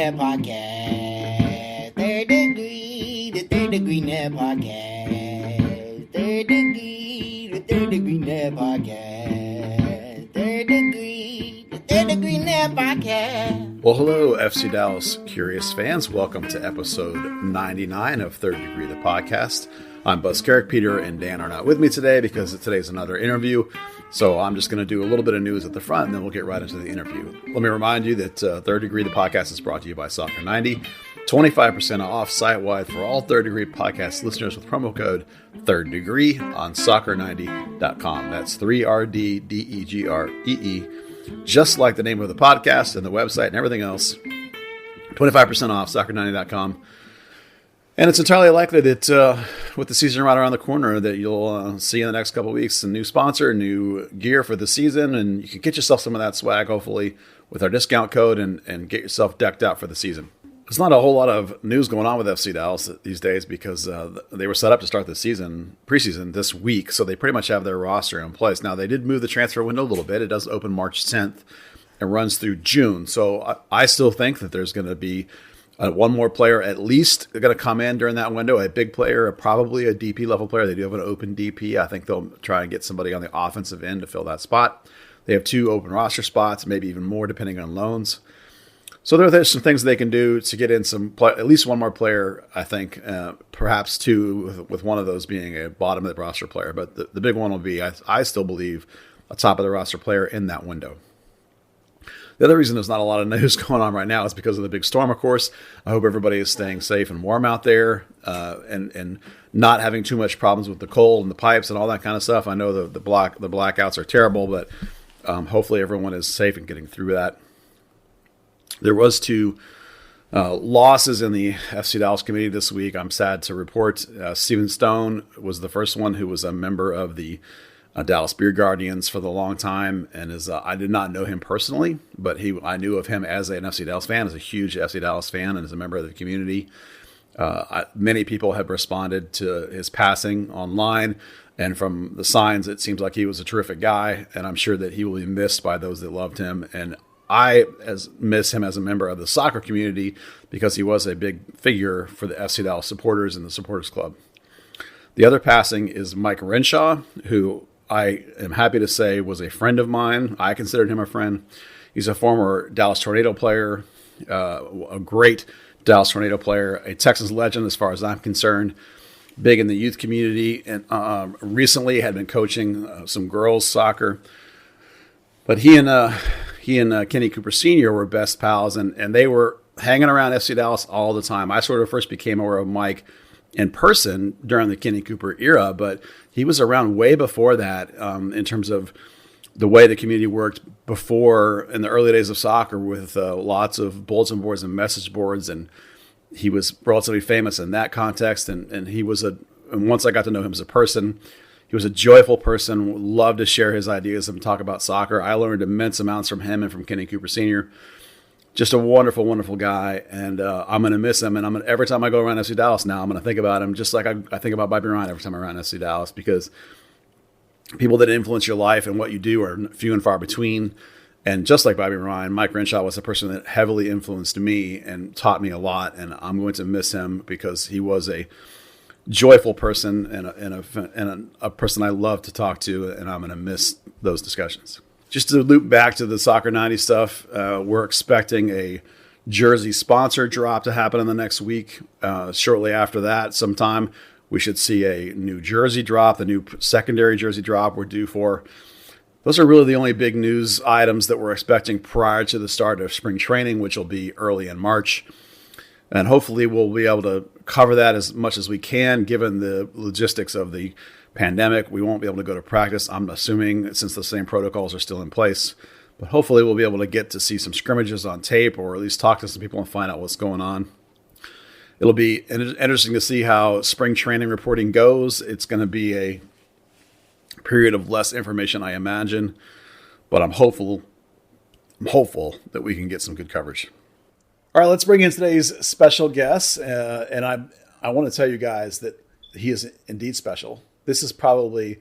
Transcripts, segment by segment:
Net Podcast. The Third Degree Net Podcast. The Third Degree Net Podcast. The Third Degree Net Podcast. Well, hello, FC Dallas Curious fans. Welcome to episode 99 of Third Degree, the podcast. I'm Buzz Carrick. Peter and Dan are not with me today because today's another interview. So I'm just going to do a little bit of news at the front, and then we'll get right into the interview. Let me remind you that Third Degree, the podcast, is brought to you by Soccer 90. 25% off site-wide for all Third Degree podcast listeners with promo code Third Degree on soccer90.com. That's 3RDDEGREE. Just like the name of the podcast and the website and everything else. 25% off soccer90.com. And it's entirely likely that with the season right around the corner that you'll see in the next couple of weeks a new sponsor, new gear for the season, and you can get yourself some of that swag, hopefully, with our discount code and get yourself decked out for the season. There's not a whole lot of news going on with FC Dallas these days because they were set up to start the preseason this week, so they pretty much have their roster in place. Now, they did move the transfer window a little bit. It does open March 10th and runs through June, so I still think that there's going to be one more player at least going to come in during that window, a big player, probably a DP level player. They do have an open DP. I think they'll try and get somebody on the offensive end to fill that spot. They have 2 open roster spots, maybe even more depending on loans. So there's some things they can do to get in at least one more player, I think, perhaps 2, with one of those being a bottom of the roster player. But the big one will be, I still believe, a top of the roster player in that window. The other reason there's not a lot of news going on right now is because of the big storm, of course. I hope everybody is staying safe and warm out there and not having too much problems with the cold and the pipes and all that kind of stuff. I know the blackouts are terrible, but hopefully everyone is safe and getting through that. There was 2 losses in the FC Dallas community this week. I'm sad to report Steven Stone was the first one who was a member of the Dallas Beer Guardians for the long time, and I did not know him personally, but I knew of him as an FC Dallas fan, as a huge FC Dallas fan, and as a member of the community. Many people have responded to his passing online, and from the signs, it seems like he was a terrific guy, and I'm sure that he will be missed by those that loved him. And I miss him as a member of the soccer community because he was a big figure for the FC Dallas supporters and the supporters club. The other passing is Mike Renshaw, who I am happy to say was a friend of mine. I considered him a friend. He's a former Dallas Tornado player, a great Dallas Tornado player, a Texas legend as far as I'm concerned, big in the youth community, and recently had been coaching some girls soccer. But he and Kenny Cooper Sr. were best pals, and they were hanging around FC Dallas all the time. I sort of first became aware of Mike in person during the Kenny Cooper era, but he was around way before that in terms of the way the community worked before in the early days of soccer with lots of bulletin boards and message boards, and he was relatively famous in that context. And he was and once I got to know him as a person, he was a joyful person, loved to share his ideas and talk about soccer. I learned immense amounts from him and from Kenny Cooper Sr. Just a wonderful, wonderful guy, and I'm going to miss him. And every time I go around FC Dallas now, I'm going to think about him just like I think about Bobby Ryan every time I'm around FC Dallas, because people that influence your life and what you do are few and far between. And just like Bobby Ryan, Mike Renshaw was a person that heavily influenced me and taught me a lot, and I'm going to miss him because he was a joyful person and a person I love to talk to, and I'm going to miss those discussions. Just to loop back to the Soccer 90 stuff, we're expecting a jersey sponsor drop to happen in the next week. Shortly after that, sometime, we should see a new jersey drop, the new secondary jersey drop we're due for. Those are really the only big news items that we're expecting prior to the start of spring training, which will be early in March. And hopefully we'll be able to cover that as much as we can, given the logistics of the pandemic. We won't be able to go to practice, I'm assuming, since the same protocols are still in place. But hopefully we'll be able to get to see some scrimmages on tape, or at least talk to some people and find out what's going on. It'll be interesting to see how spring training reporting goes. It's going to be a period of less information, I imagine, but I'm hopeful that we can get some good coverage. All right, let's bring in today's special guest, and I want to tell you guys that he is indeed special. This is probably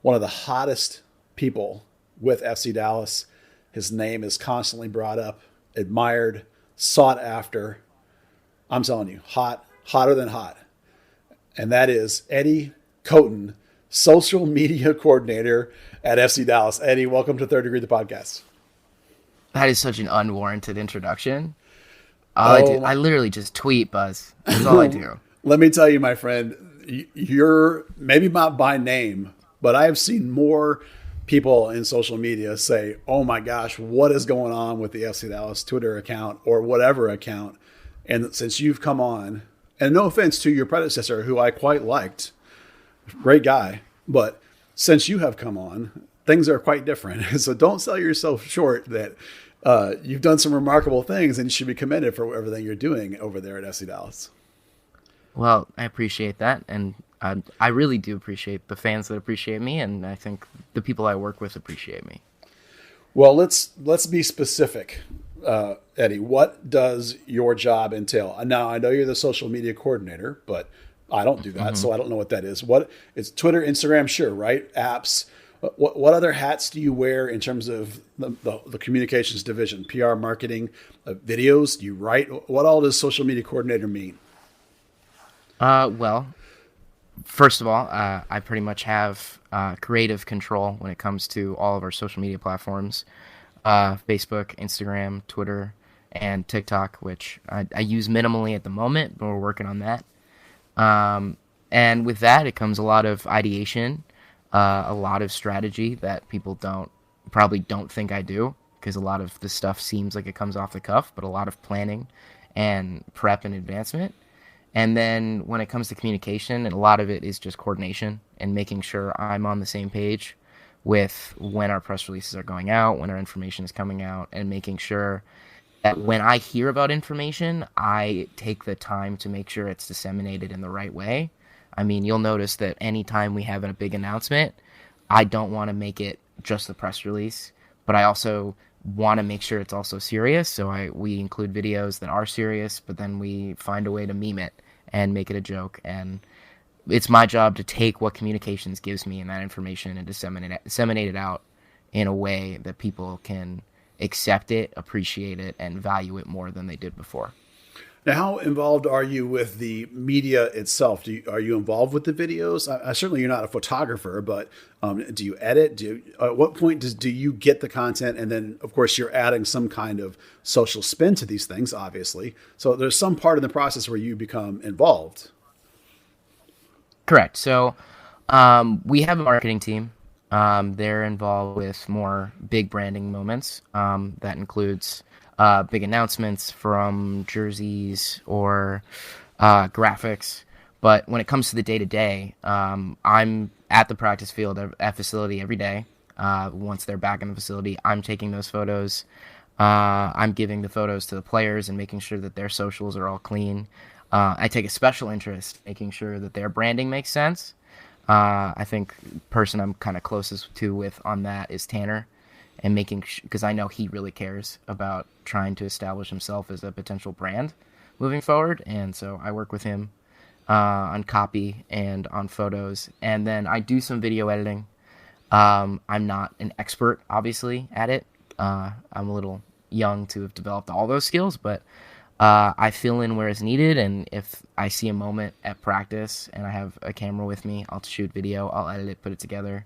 one of the hottest people with FC Dallas. His name is constantly brought up, admired, sought after. I'm telling you, hotter than hot. And that is Eddie Coten, social media coordinator at FC Dallas. Eddie, welcome to Third Degree, the podcast. That is such an unwarranted introduction. I literally just tweet, Buzz. That's all I do. Let me tell you, my friend, you're maybe not by name, but I have seen more people in social media say, oh my gosh, what is going on with the FC Dallas Twitter account or whatever account? And since you've come on, and no offense to your predecessor, who I quite liked, great guy, but since you have come on, things are quite different. So don't sell yourself short that you've done some remarkable things and you should be commended for everything you're doing over there at FC Dallas. Well, I appreciate that. And I really do appreciate the fans that appreciate me. And I think the people I work with appreciate me. Well, let's be specific, Eddie. What does your job entail? Now, I know you're the social media coordinator, but I don't do that, so I don't know what that is. What it's Twitter, Instagram, sure, right? Apps. What other hats do you wear in terms of the communications division, PR, marketing, videos? Do you write? What all does social media coordinator mean? Well, first of all, I pretty much have creative control when it comes to all of our social media platforms, Facebook, Instagram, Twitter, and TikTok, which I use minimally at the moment, but we're working on that. And with that, it comes a lot of ideation, a lot of strategy that people probably don't think I do, because a lot of the stuff seems like it comes off the cuff, but a lot of planning and prep and advancement. And then when it comes to communication, and a lot of it is just coordination and making sure I'm on the same page with when our press releases are going out, when our information is coming out, and making sure that when I hear about information, I take the time to make sure it's disseminated in the right way. I mean, you'll notice that anytime we have a big announcement, I don't want to make it just the press release, but I also want to make sure it's also serious. So we include videos that are serious, but then we find a way to meme it and make it a joke. And it's my job to take what communications gives me and that information and disseminate it out in a way that people can accept it, appreciate it, and value it more than they did before. Now, how involved are you with the media itself? Are you involved with the videos? Certainly you're not a photographer, but do you edit? At what point do you get the content? And then, of course, you're adding some kind of social spin to these things, obviously. So there's some part in the process where you become involved. Correct. So we have a marketing team. They're involved with more big branding moments. That includes big announcements from jerseys or graphics. But when it comes to the day-to-day, I'm at the practice field at facility every day. Once they're back in the facility, I'm taking those photos. I'm giving the photos to the players and making sure that their socials are all clean. I take a special interest making sure that their branding makes sense. I think the person I'm kind of closest to with on that is Tanner, and because I know he really cares about trying to establish himself as a potential brand moving forward. And so I work with him on copy and on photos. And then I do some video editing. I'm not an expert, obviously, at it. I'm a little young to have developed all those skills, but I fill in where it's needed. And if I see a moment at practice and I have a camera with me, I'll shoot video, I'll edit it, put it together.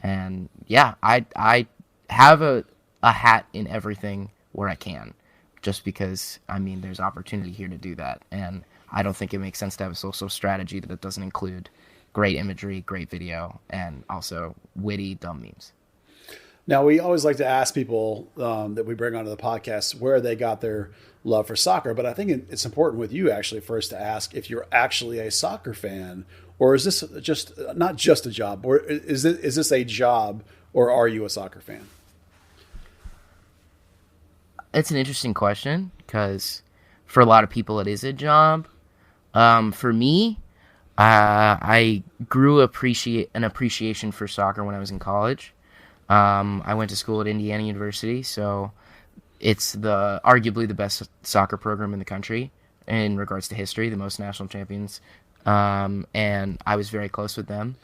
And yeah, I have a hat in everything where I can, just because, I mean, there's opportunity here to do that. And I don't think it makes sense to have a social strategy that doesn't include great imagery, great video, and also witty, dumb memes. Now, we always like to ask people that we bring onto the podcast where they got their love for soccer. But I think it's important with you actually first to ask if you're actually a soccer fan, or is this just not just a job, or is this a job, or are you a soccer fan? It's an interesting question because for a lot of people it is a job. For me, I grew an appreciation for soccer when I was in college. I went to school at Indiana University, so it's arguably the best soccer program in the country in regards to history, the most national champions, and I was very close with them.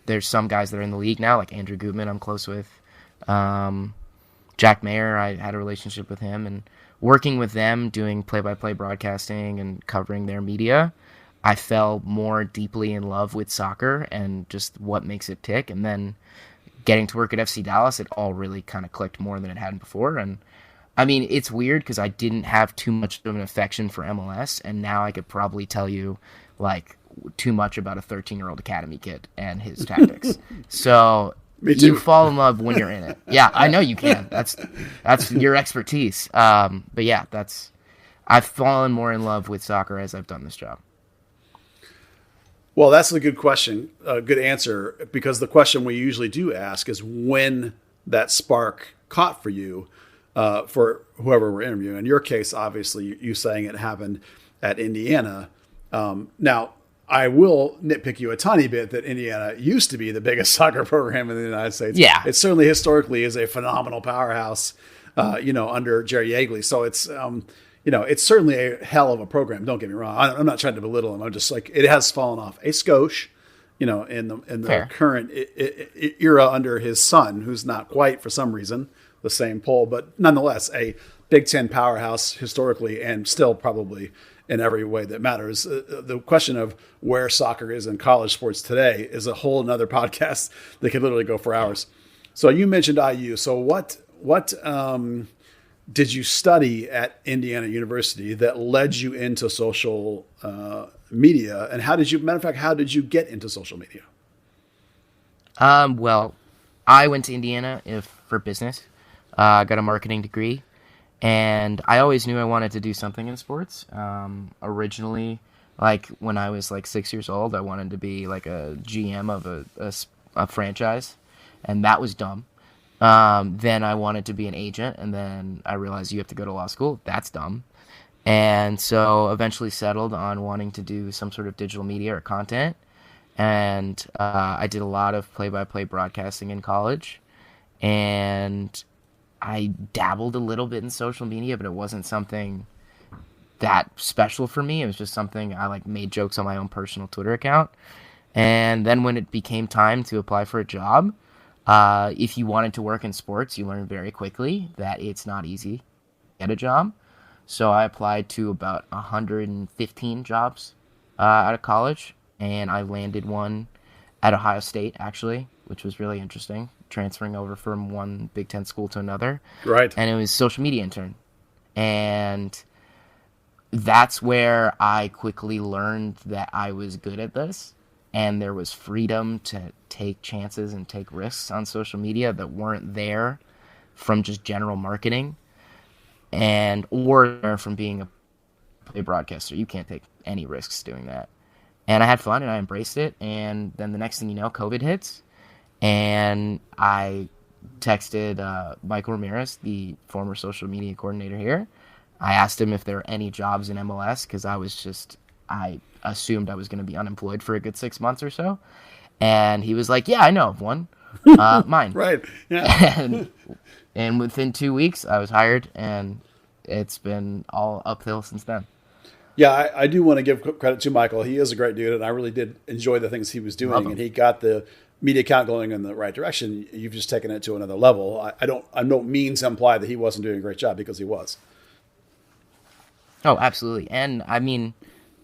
There's some guys that are in the league now, like Andrew Gutman I'm close with. Jack Mayer, I had a relationship with him, and working with them, doing play-by-play broadcasting and covering their media, I fell more deeply in love with soccer and just what makes it tick. And then getting to work at FC Dallas, it all really kind of clicked more than it had before. And I mean, it's weird because I didn't have too much of an affection for MLS, and now I could probably tell you like too much about a 13-year-old academy kid and his tactics. So you fall in love when you're in it. Yeah, I know you can. That's your expertise. But yeah, I've fallen more in love with soccer as I've done this job. Well, that's a good question, a good answer, because the question we usually do ask is when that spark caught for you, for whoever we're interviewing. In your case, obviously, you saying it happened at Indiana. Now, I will nitpick you a tiny bit that Indiana used to be the biggest soccer program in the United States. Yeah. It certainly historically is a phenomenal powerhouse, under Jerry Yeagley. So it's, it's certainly a hell of a program. Don't get me wrong. I'm not trying to belittle him. I'm just like, it has fallen off a skosh, in the Fair. current era under his son, who's not quite, for some reason, the same pull, but nonetheless, a Big Ten powerhouse historically and still probably in every way that matters. The question of where soccer is in college sports today is a whole nother podcast that could literally go for hours. So you mentioned IU. So what did you study at Indiana University that led you into social media? And how did you get into social media? Well, I went to Indiana for business. I got a marketing degree, and I always knew I wanted to do something in sports. Originally, like when I was like 6 years old, I wanted to be like a GM of a franchise, and that was dumb. Then I wanted to be an agent, and then I realized you have to go to law school. That's dumb. And so eventually settled on wanting to do some sort of digital media or content. And I did a lot of play-by-play broadcasting in college. And I dabbled a little bit in social media, but it wasn't something that special for me. It was just something I made jokes on my own personal Twitter account. And then when it became time to apply for a job, if you wanted to work in sports, you learn very quickly that it's not easy to get a job. So I applied to about 115 jobs out of college, and I landed one at Ohio State, actually, which was really interesting, transferring over from one Big Ten school to another. Right. And it was social media intern. And that's where I quickly learned that I was good at this, and there was freedom to take chances and take risks on social media that weren't there from just general marketing or from being a broadcaster. You can't take any risks doing that. And I had fun and I embraced it. And then the next thing you know, COVID hits, and I texted Michael Ramirez, the former social media coordinator here. I asked him if there were any jobs in MLS because I assumed I was going to be unemployed for a good 6 months or so. And he was like, yeah, I know of one. Mine. Right. Yeah. And within 2 weeks, I was hired, and it's been all uphill since then. Yeah, I do want to give credit to Michael. He is a great dude, and I really did enjoy the things he was doing, and he got the media account going in the right direction. You've just taken it to another level. I don't mean to imply that he wasn't doing a great job, because he was. Oh, absolutely. And I mean,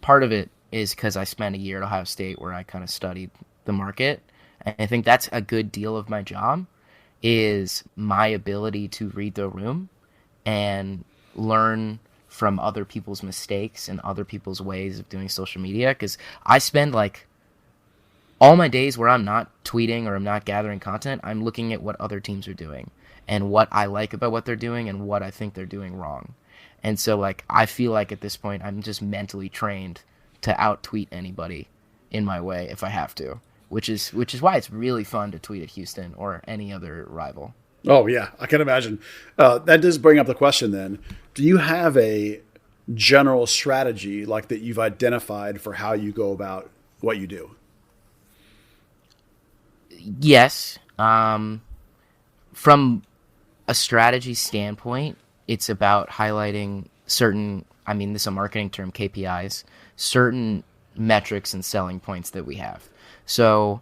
part of it is because I spent a year at Ohio State where I kind of studied the market. And I think that's a good deal of my job, is my ability to read the room and learn from other people's mistakes and other people's ways of doing social media. Because I spend all my days where I'm not tweeting or I'm not gathering content, I'm looking at what other teams are doing and what I like about what they're doing and what I think they're doing wrong. And so I feel like at this point I'm just mentally trained to out-tweet anybody in my way if I have to, which is why it's really fun to tweet at Houston or any other rival. Oh, yeah, I can imagine. That does bring up the question then. Do you have a general strategy that you've identified for how you go about what you do? Yes. From a strategy standpoint, it's about highlighting certain, this is a marketing term, KPIs, certain metrics and selling points that we have. So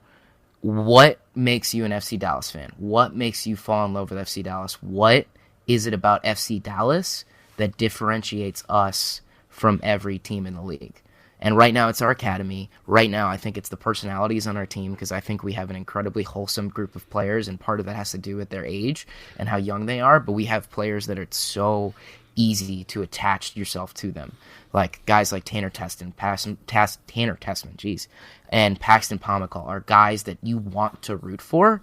what makes you an FC Dallas fan? What makes you fall in love with FC Dallas? What is it about FC Dallas that differentiates us from every team in the league. And right now it's our academy. Right now I think it's the personalities on our team, because I think we have an incredibly wholesome group of players, and part of that has to do with their age and how young they are. But we have players that are so easy to attach yourself to them. Like guys like Tanner Testman, and Paxton Pomykal are guys that you want to root for.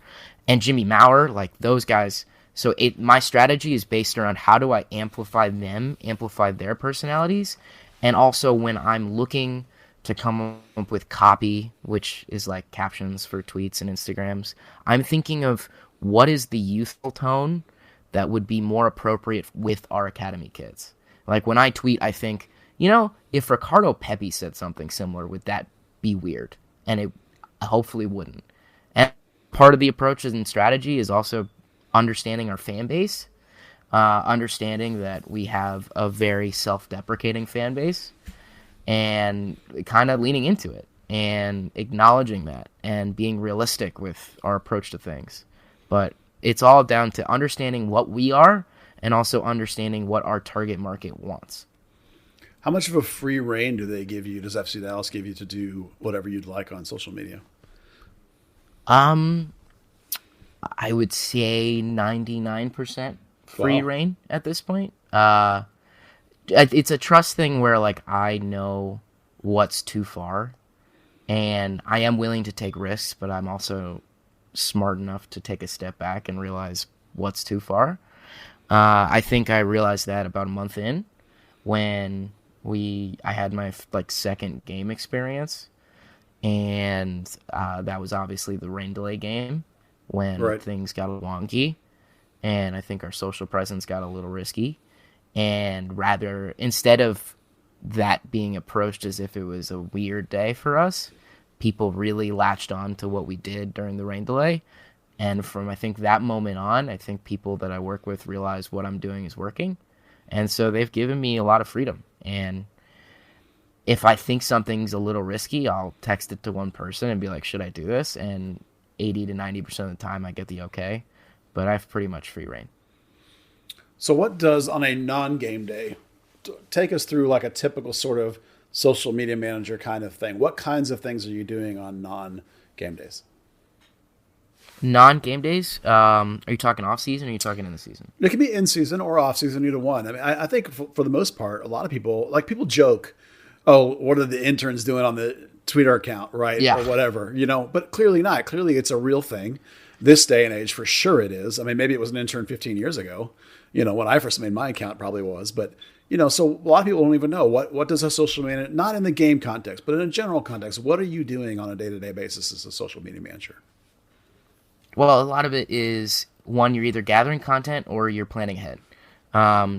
And Jimmy Maurer, like those guys. So my strategy is based around how do I amplify them, amplify their personalities. And also when I'm looking to come up with copy, which is like captions for tweets and Instagrams, I'm thinking of what is the youthful tone that would be more appropriate with our academy kids. Like when I tweet, I think, if Ricardo Pepi said something similar, would that be weird? And it hopefully wouldn't. And part of the approach and strategy is also understanding our fan base. Understanding that we have a very self-deprecating fan base, and kind of leaning into it and acknowledging that and being realistic with our approach to things. But it's all down to understanding what we are and also understanding what our target market wants. How much of a free reign do they give you? Does FC Dallas give you to do whatever you'd like on social media? I would say 99%. Free reign at this point. It's a trust thing where like I know what's too far, and I am willing to take risks, but I'm also smart enough to take a step back and realize what's too far. I think I realized that about a month in, when I had my second game experience, and that was obviously the rain delay game when things got wonky. And I think our social presence got a little risky. And instead of that being approached as if it was a weird day for us, people really latched on to what we did during the rain delay. And from, I think, that moment on, I think people that I work with realize what I'm doing is working. And so they've given me a lot of freedom. And if I think something's a little risky, I'll text it to one person and be like, should I do this? And 80 to 90% of the time I get the okay. But I have pretty much free reign. So what does, on a non-game day, take us through like a typical sort of social media manager kind of thing? What kinds of things are you doing on non-game days? Non-game days? Are you talking off-season or are you talking in the season? It can be in-season or off-season, either one. I mean, I think for the most part, a lot of people joke, oh, what are the interns doing on the Twitter account, right? Yeah. Or whatever, but clearly not. Clearly it's a real thing. This day and age, for sure it is. I mean, maybe it was an intern 15 years ago, when I first made my account, probably was. But, so a lot of people don't even know what does a social manager, not in the game context, but in a general context, what are you doing on a day-to-day basis as a social media manager? Well, a lot of it is, one, you're either gathering content or you're planning ahead.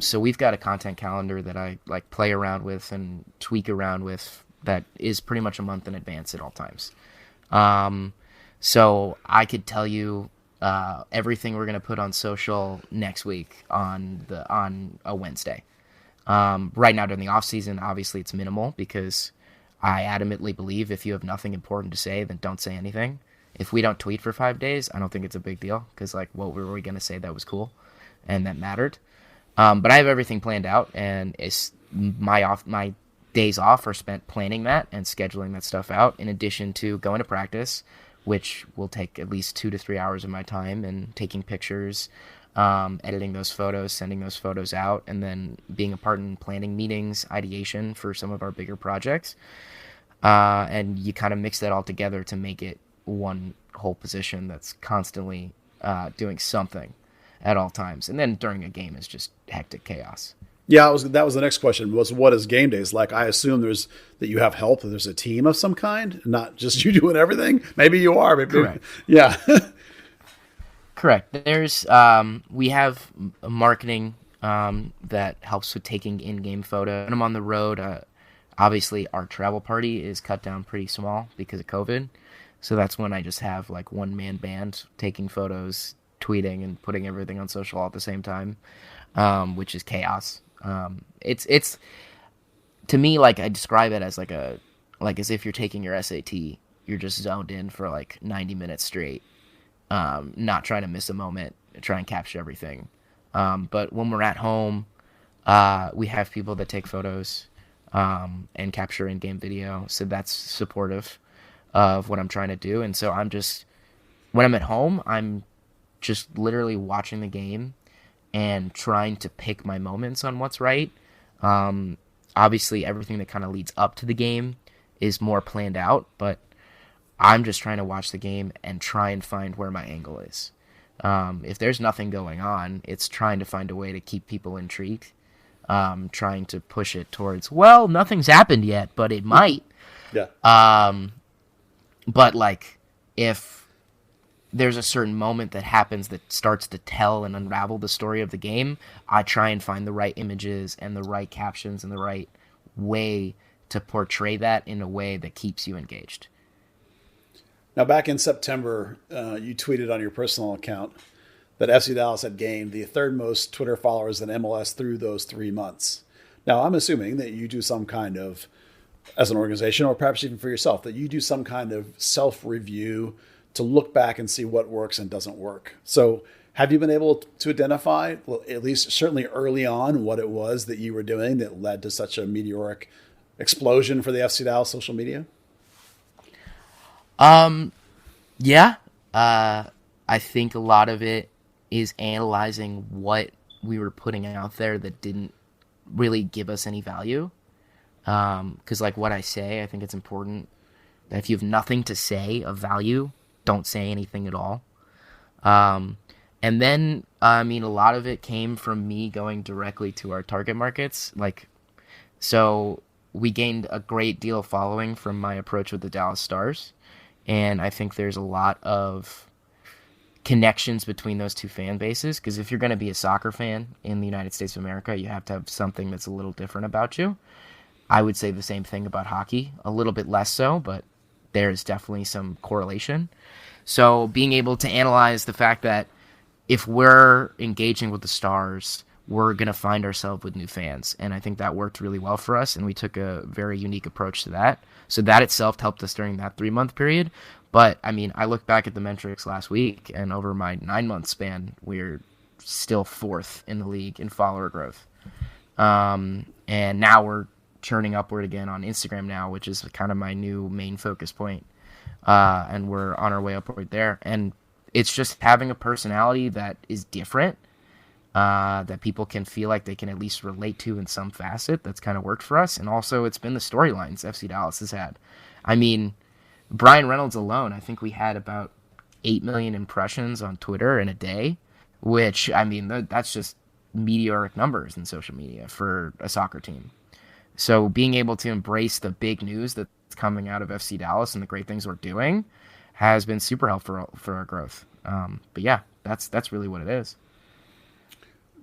So we've got a content calendar that I play around with and tweak around with that is pretty much a month in advance at all times. So I could tell you everything we're going to put on social next week on a Wednesday. Right now during the off season, obviously it's minimal because I adamantly believe if you have nothing important to say, then don't say anything. If we don't tweet for 5 days, I don't think it's a big deal because what were we going to say that was cool and that mattered? But I have everything planned out, and it's my days off are spent planning that and scheduling that stuff out, in addition to going to practice, which will take at least 2 to 3 hours of my time, and taking pictures, editing those photos, sending those photos out, and then being a part in planning meetings, ideation for some of our bigger projects. And you kind of mix that all together to make it one whole position that's constantly doing something at all times. And then during a game is just hectic chaos. Yeah, that was the next question, was what is game days like? I assume that you have help, that there's a team of some kind, not just you doing everything. Maybe you are. Maybe, correct. Yeah. Correct. There's we have marketing that helps with taking in-game photo. When I'm on the road, obviously our travel party is cut down pretty small because of COVID. So that's when I just have one-man band taking photos, tweeting, and putting everything on social all at the same time, which is chaos. It's to me, I describe it as as if you're taking your SAT, you're just zoned in for 90 minutes straight, not trying to miss a moment, try and capture everything. But when we're at home, We have people that take photos and capture in-game video, so that's supportive of what I'm trying to do. And so when I'm at home, I'm just literally watching the game and trying to pick my moments on what's right. Obviously, everything that kind of leads up to the game is more planned out, but I'm just trying to watch the game and try and find where my angle is. If there's nothing going on, it's trying to find a way to keep people intrigued, trying to push it towards, well, nothing's happened yet, but it might. Yeah. But like, if there's a certain moment that happens that starts to tell and unravel the story of the game, I try and find the right images and the right captions and the right way to portray that in a way that keeps you engaged. Now, back in September, you tweeted on your personal account that FC Dallas had gained the third most Twitter followers in MLS through those 3 months. Now, I'm assuming that you do some kind of, as an organization, or perhaps even for yourself, that you do some kind of self-review to look back and see what works and doesn't work. So have you been able to identify, well, at least certainly early on, what it was that you were doing that led to such a meteoric explosion for the FC Dallas social media? Yeah. I think a lot of it is analyzing what we were putting out there that didn't really give us any value. Because like what I say, I think it's important that if you have nothing to say of value, don't say anything at all. And then, I mean, a lot of it came from me going directly to our target markets. So we gained a great deal of following from my approach with the Dallas Stars. And I think there's a lot of connections between those two fan bases, because if you're going to be a soccer fan in the United States of America, you have to have something that's a little different about you. I would say the same thing about hockey, a little bit less so, but there's definitely some correlation. So being able to analyze the fact that if we're engaging with the Stars, we're going to find ourselves with new fans. And I think that worked really well for us, and we took a very unique approach to that. So that itself helped us during that 3-month period. But, I mean, I look back at the metrics last week, and over my 9-month span, we're still 4th in the league in follower growth. And now we're churning upward again on Instagram now, which is kind of my new main focus point. And we're on our way upward there. And it's just having a personality that is different, that people can feel like they can at least relate to in some facet. That's kind of worked for us. And also it's been the storylines FC Dallas has had. I mean, Brian Reynolds alone, I think we had about 8 million impressions on Twitter in a day, which, I mean, that's just meteoric numbers in social media for a soccer team. So being able to embrace the big news that's coming out of FC Dallas and the great things we're doing has been super helpful for our growth. But yeah, that's really what it is.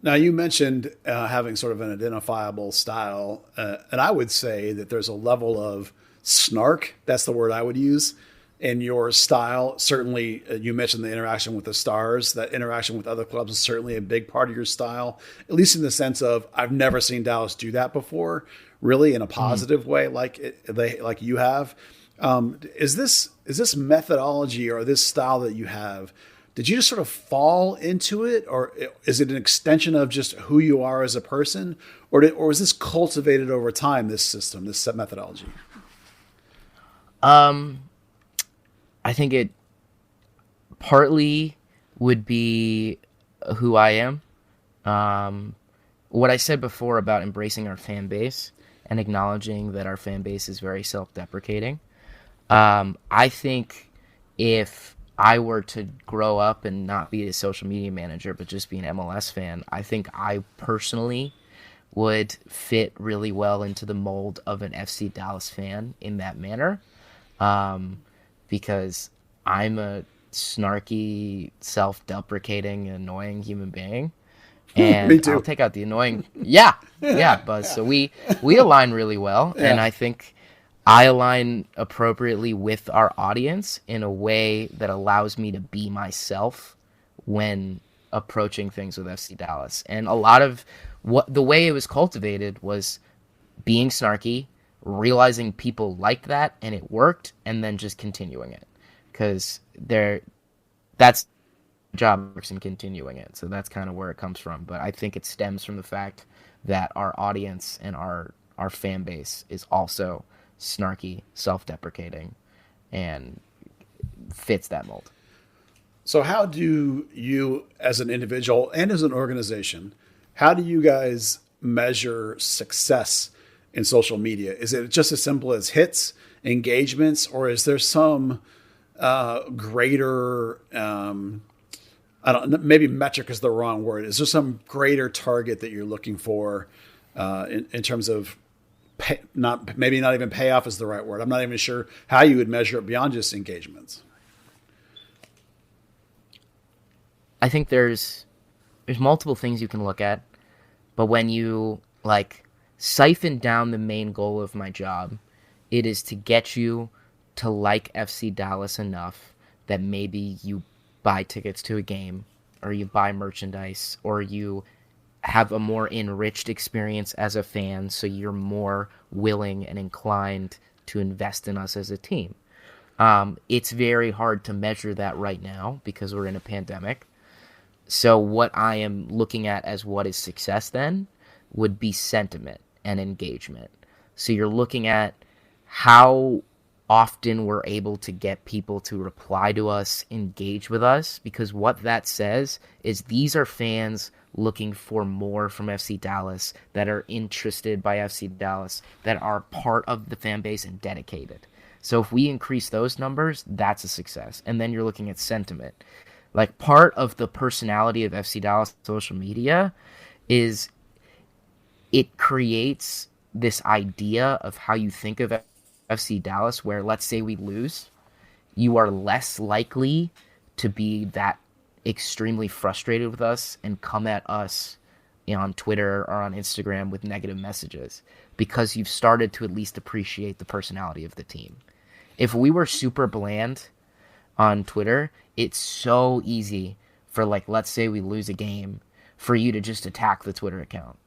Now, you mentioned having sort of an identifiable style, and I would say that there's a level of snark, that's the word I would use, in your style. Certainly, you mentioned the interaction with the Stars. That interaction with other clubs is certainly a big part of your style, at least in the sense of I've never seen Dallas do that before, really in a positive way like you have. Is this methodology or this style that you have, did you just sort of fall into it, or is it an extension of just who you are as a person, or was this cultivated over time, this system, this set methodology? I think it partly would be who I am. What I said before about embracing our fan base and acknowledging that our fan base is very self-deprecating. I think if I were to grow up and not be a social media manager, but just be an MLS fan, I think I personally would fit really well into the mold of an FC Dallas fan in that manner. Because I'm a snarky, self-deprecating, annoying human being. And Me too. I'll take out the annoying. Yeah, Buzz. So we align really well. Yeah. And I think I align appropriately with our audience in a way that allows me to be myself when approaching things with FC Dallas. And a lot of the way it was cultivated was being snarky, realizing people liked that and it worked, and then just continuing it, because that's the job works in continuing it. So that's kind of where it comes from. But I think it stems from the fact that our audience and our fan base is also snarky, self-deprecating, and fits that mold. So how do you, as an individual and as an organization, how do you guys measure success in social media? Is it just as simple as hits, engagements, or is there some greater, I don't, maybe metric is the wrong word. Is there some greater target that you're looking for in terms of maybe not even payoff is the right word. I'm not even sure how you would measure it beyond just engagements. I think there's multiple things you can look at, but when you like siphon down the main goal of my job, it is to get you to like FC Dallas enough that maybe you buy tickets to a game, or you buy merchandise, or you have a more enriched experience as a fan, so you're more willing and inclined to invest in us as a team. It's very hard to measure that right now because we're in a pandemic. So what I am looking at as what is success then would be sentiment and engagement. So you're looking at how often we're able to get people to reply to us, engage with us, because what that says is these are fans looking for more from FC Dallas, that are interested by FC Dallas, that are part of the fan base and dedicated. So if we increase those numbers, that's a success. And then you're looking at sentiment. Like, part of the personality of FC Dallas social media is it creates this idea of how you think of FC Dallas, where let's say we lose, you are less likely to be that extremely frustrated with us and come at us, you know, on Twitter or on Instagram with negative messages, because you've started to at least appreciate the personality of the team. If we were super bland on Twitter, it's so easy for, like, let's say we lose a game, for you to just attack the Twitter account.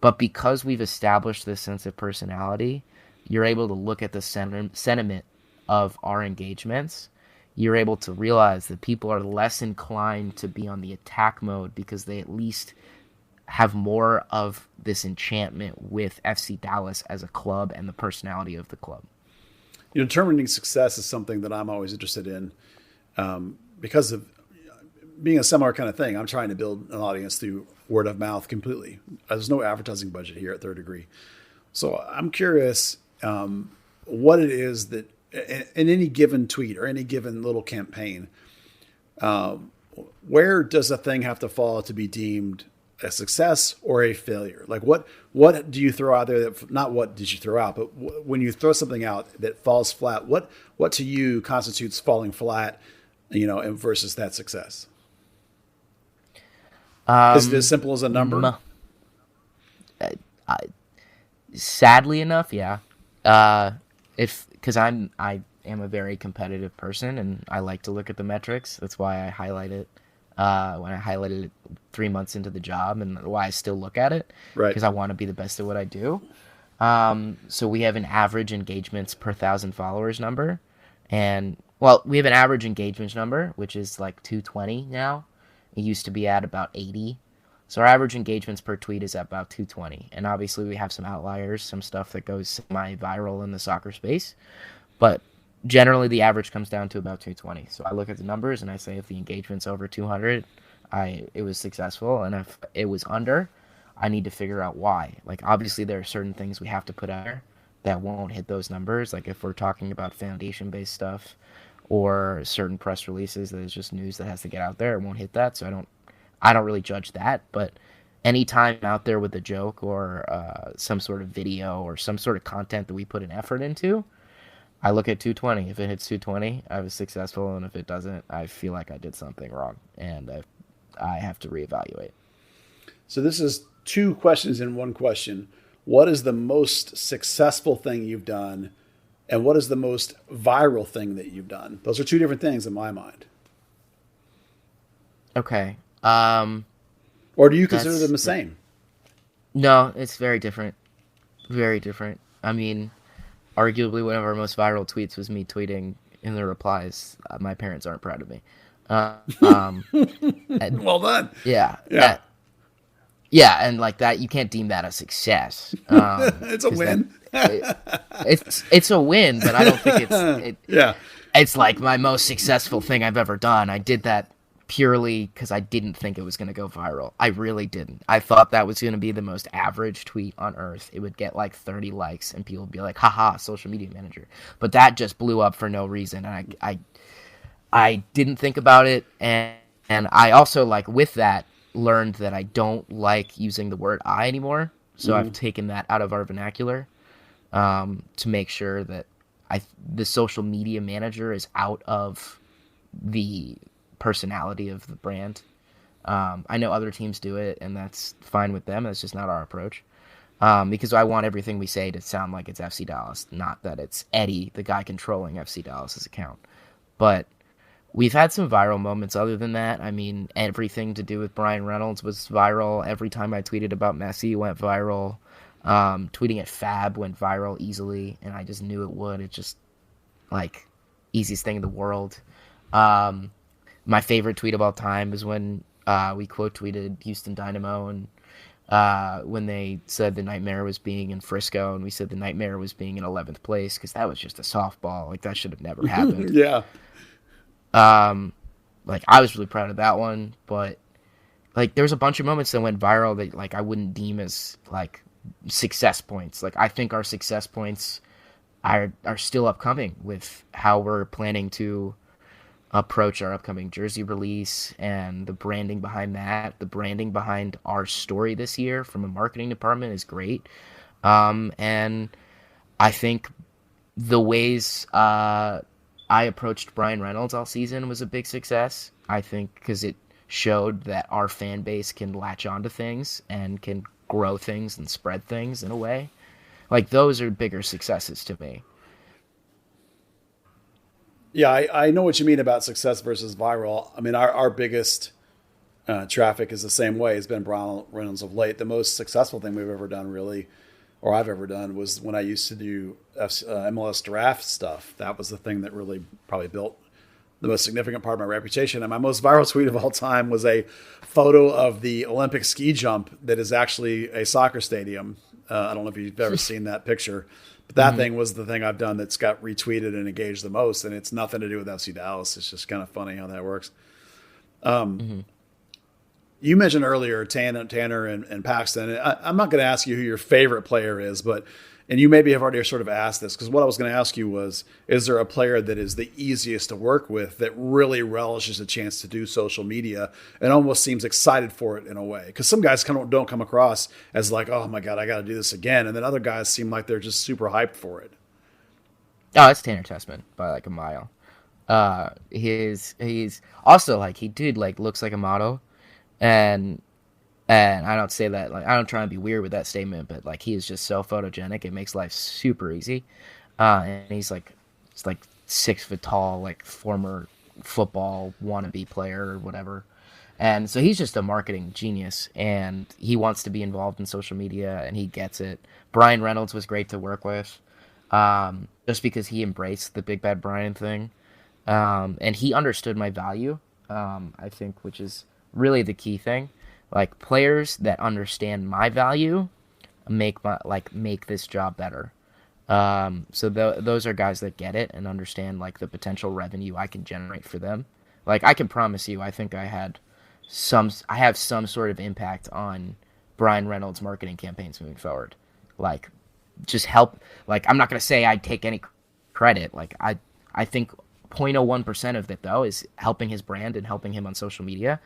But because we've established this sense of personality, you're able to look at the sentiment of our engagements. You're able to realize that people are less inclined to be on the attack mode because they at least have more of this enchantment with FC Dallas as a club and the personality of the club. You know, determining success is something that I'm always interested in because of being a similar kind of thing. I'm trying to build an audience through word of mouth completely. There's no advertising budget here at Third Degree. So I'm curious what it is that in any given tweet or any given little campaign, where does a thing have to fall to be deemed a success or a failure? Like what do you throw out there that, not what did you throw out, but when you throw something out that falls flat, what to you constitutes falling flat, you know, and versus that success? Is it as simple as a number? Sadly enough, yeah. Because I am a very competitive person and I like to look at the metrics. That's why I highlight it when I highlighted it 3 months into the job, and why I still look at it. Right. Because I want to be the best at what I do. So we have an average engagements per 1,000 followers number. And, well, we have an average engagement number, which is like 220 now. It used to be at about 80. So our average engagements per tweet is at about 220. And obviously we have some outliers, some stuff that goes semi-viral in the soccer space. But generally the average comes down to about 220. So I look at the numbers and I say if the engagement's over 200, it was successful. And if it was under, I need to figure out why. Like, obviously there are certain things we have to put out there that won't hit those numbers. Like if we're talking about foundation-based stuff or certain press releases that is just news that has to get out there, it won't hit that. So I don't really judge that, but anytime I'm out there with a joke or some sort of video or some sort of content that we put an effort into, I look at 220. If it hits 220, I was successful, and if it doesn't, I feel like I did something wrong, and I have to reevaluate. So this is two questions in one question. What is the most successful thing you've done, and what is the most viral thing that you've done? Those are two different things in my mind. Okay. Or do you consider them the same? No, it's very different. Very different. I mean, arguably one of our most viral tweets was me tweeting in the replies, my parents aren't proud of me. Well done. Yeah. Yeah. Yeah, and like that, you can't deem that a success. It's a win. It's a win, but I don't think Yeah. it's like my most successful thing I've ever done. I did that purely because I didn't think it was going to go viral. I really didn't. I thought that was going to be the most average tweet on earth. It would get like 30 likes and people would be like, haha, social media manager. But that just blew up for no reason. And I didn't think about it. And I also, like, with that, learned that I don't like using the word I anymore. So I've taken that out of our vernacular to make sure that the social media manager is out of the personality of the brand. I know other teams do it, and that's fine with them. That's just not our approach. Because I want everything we say to sound like it's FC Dallas, not that it's Eddie, the guy controlling FC Dallas's account. But we've had some viral moments other than that. I mean, everything to do with Brian Reynolds was viral. Every time I tweeted about Messi went viral. Tweeting at Fab went viral easily, and I just knew it would. It's just, like, easiest thing in the world. My favorite tweet of all time is when we quote tweeted Houston Dynamo, and when they said the nightmare was being in Frisco, and we said the nightmare was being in 11th place, because that was just a softball. Like, that should have never happened. Yeah. Like, I was really proud of that one, but, like, there was a bunch of moments that went viral that, like, I wouldn't deem as, like, success points. Like, I think our success points are still upcoming with how we're planning to approach our upcoming jersey release and the branding behind that. The branding behind our story this year from a marketing department is great. And I think the ways I approached Brian Reynolds all season was a big success. I think because it showed that our fan base can latch onto things and can grow things and spread things in a way. Like, those are bigger successes to me. Yeah, I know what you mean about success versus viral. I mean, our biggest traffic is the same way. It's been Brian Reynolds of late. The most successful thing we've ever done, really, or I've ever done, was when I used to do MLS draft stuff. That was the thing that really probably built the most significant part of my reputation. And my most viral tweet of all time was a photo of the Olympic ski jump that is actually a soccer stadium. I don't know if you've ever seen that picture, but that thing was the thing I've done that's got retweeted and engaged the most. And it's nothing to do with FC Dallas. It's just kind of funny how that works. You mentioned earlier Tanner and Paxton. I'm not going to ask you who your favorite player is, and you maybe have already sort of asked this, because what I was going to ask you was, is there a player that is the easiest to work with that really relishes a chance to do social media and almost seems excited for it in a way? Because some guys don't come across as like, oh my God, I got to do this again. And then other guys seem like they're just super hyped for it. Oh, it's Tanner Tessman by like a mile. He's also like, he looks like a model. And I don't say that, like, I don't try and be weird with that statement, but like, he is just so photogenic. It makes life super easy. And he's like 6 foot tall, like former football wannabe player or whatever. And so he's just a marketing genius, and he wants to be involved in social media, and he gets it. Brian Reynolds was great to work with, just because he embraced the Big Bad Brian thing. And he understood my value, I think, which is really the key thing. Like, players that understand my value make this job better. So those are guys that get it and understand like the potential revenue I can generate for them. Like, I can promise you, I think I have some sort of impact on Brian Reynolds' marketing campaigns moving forward. Like, just help. Like, I'm not gonna say I take any credit. Like, I think 0.01% of it though is helping his brand and helping him on social media.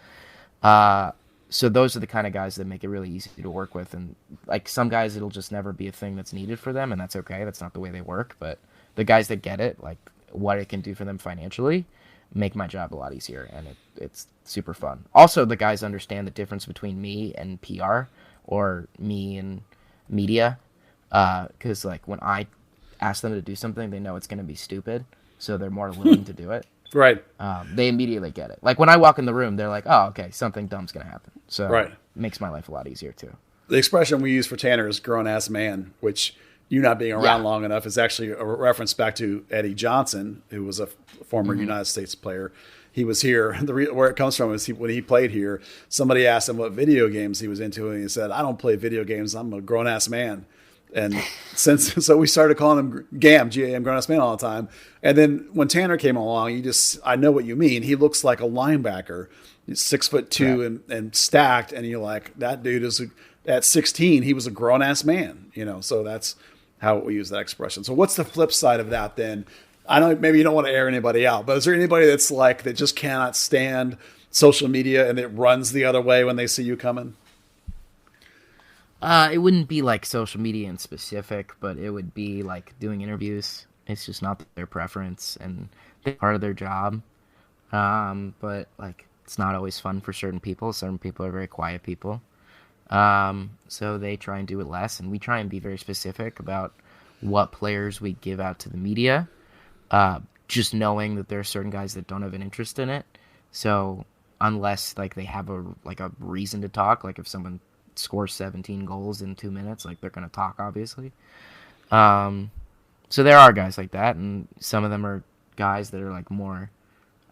So those are the kind of guys that make it really easy to work with. And like, some guys, it'll just never be a thing that's needed for them, and that's okay. That's not the way they work. But the guys that get it, like what it can do for them financially, make my job a lot easier, and it's super fun. Also, the guys understand the difference between me and PR, or me and media, because like, when I ask them to do something, they know it's going to be stupid, so they're more willing to do it. Right. They immediately get it. Like, when I walk in the room, they're like, oh, okay, something dumb's going to happen. So right. It makes my life a lot easier too. The expression we use for Tanner is grown-ass man, which you not being around Yeah. long enough is actually a reference back to Eddie Johnson, who was a former United States player. He was here. Where it comes from is when he played here, somebody asked him what video games he was into, and he said, "I don't play video games. I'm a grown ass man." And so we started calling him GAM, GAM, grown ass man all the time. And then when Tanner came along, I know what you mean. He looks like a linebacker. He's 6'2" and stacked, and you're like, that dude is at 16. He was a grown ass man, So that's how we use that expression. So what's the flip side of that then? I know maybe you don't want to air anybody out, but is there anybody that's like that just cannot stand social media and it runs the other way when they see you coming? It wouldn't be like social media in specific, but it would be like doing interviews. It's just not their preference and part of their job. But like it's not always fun for certain people. Certain people are very quiet people. So they try and do it less, and we try and be very specific about what players we give out to the media. Just knowing that there are certain guys that don't have an interest in it. So unless like they have a reason to talk, like if someone scores 17 goals in 2 minutes, like they're going to talk, obviously. So there are guys like that, and some of them are guys that are like more,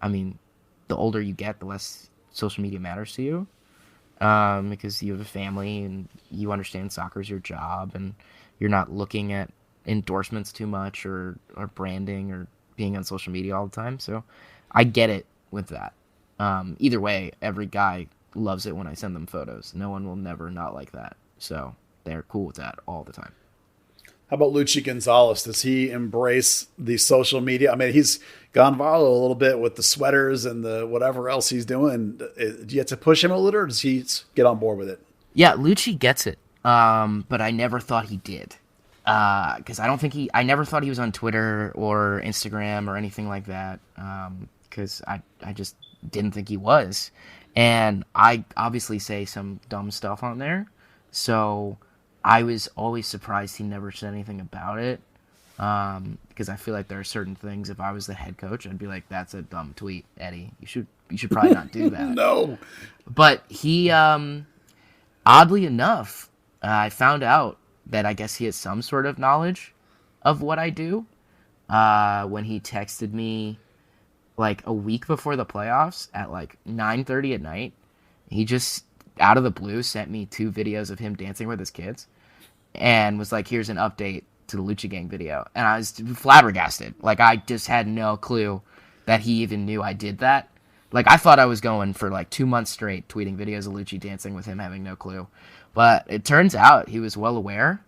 the older you get, the less social media matters to you, because you have a family and you understand soccer is your job, and you're not looking at endorsements too much or branding or being on social media all the time. So I get it with that. Either way, every guy loves it when I send them photos. No one will never not like that. So they're cool with that all the time. How about Luchi Gonzalez? Does he embrace the social media? He's gone viral a little bit with the sweaters and the whatever else he's doing. Do you have to push him a little, or does he get on board with it? Yeah, Luchi gets it. But I never thought he did. Because I never thought he was on Twitter or Instagram or anything like that. Because I just didn't think he was. And I obviously say some dumb stuff on there. So I was always surprised he never said anything about it. Because I feel like there are certain things, if I was the head coach, I'd be like, that's a dumb tweet, Eddie. You should probably not do that. No. But he, oddly enough, I found out that I guess he has some sort of knowledge of what I do. When he texted me like a week before the playoffs at like 9:30 at night, he just out of the blue sent me 2 videos of him dancing with his kids and was like, here's an update to the Lucha Gang video. And I was flabbergasted. Like, I just had no clue that he even knew I did that. Like, I thought I was going for like 2 months straight tweeting videos of Lucci dancing with him having no clue. But it turns out he was well aware.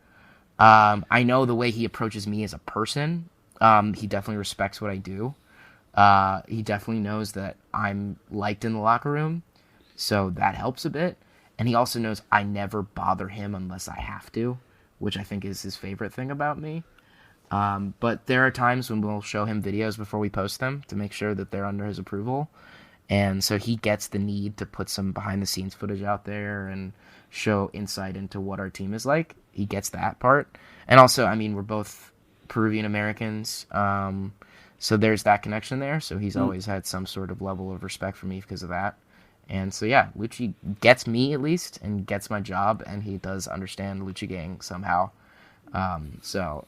I know the way he approaches me as a person. He definitely respects what I do. He definitely knows that I'm liked in the locker room, so that helps a bit. And he also knows I never bother him unless I have to, which I think is his favorite thing about me. But there are times when we'll show him videos before we post them to make sure that they're under his approval. And so he gets the need to put some behind-the-scenes footage out there and show insight into what our team is like. He gets that part. And also, we're both Peruvian Americans, so there's that connection there. So he's always had some sort of level of respect for me because of that. And so, yeah, Lucci gets me at least and gets my job, and he does understand Lucha Gang somehow. So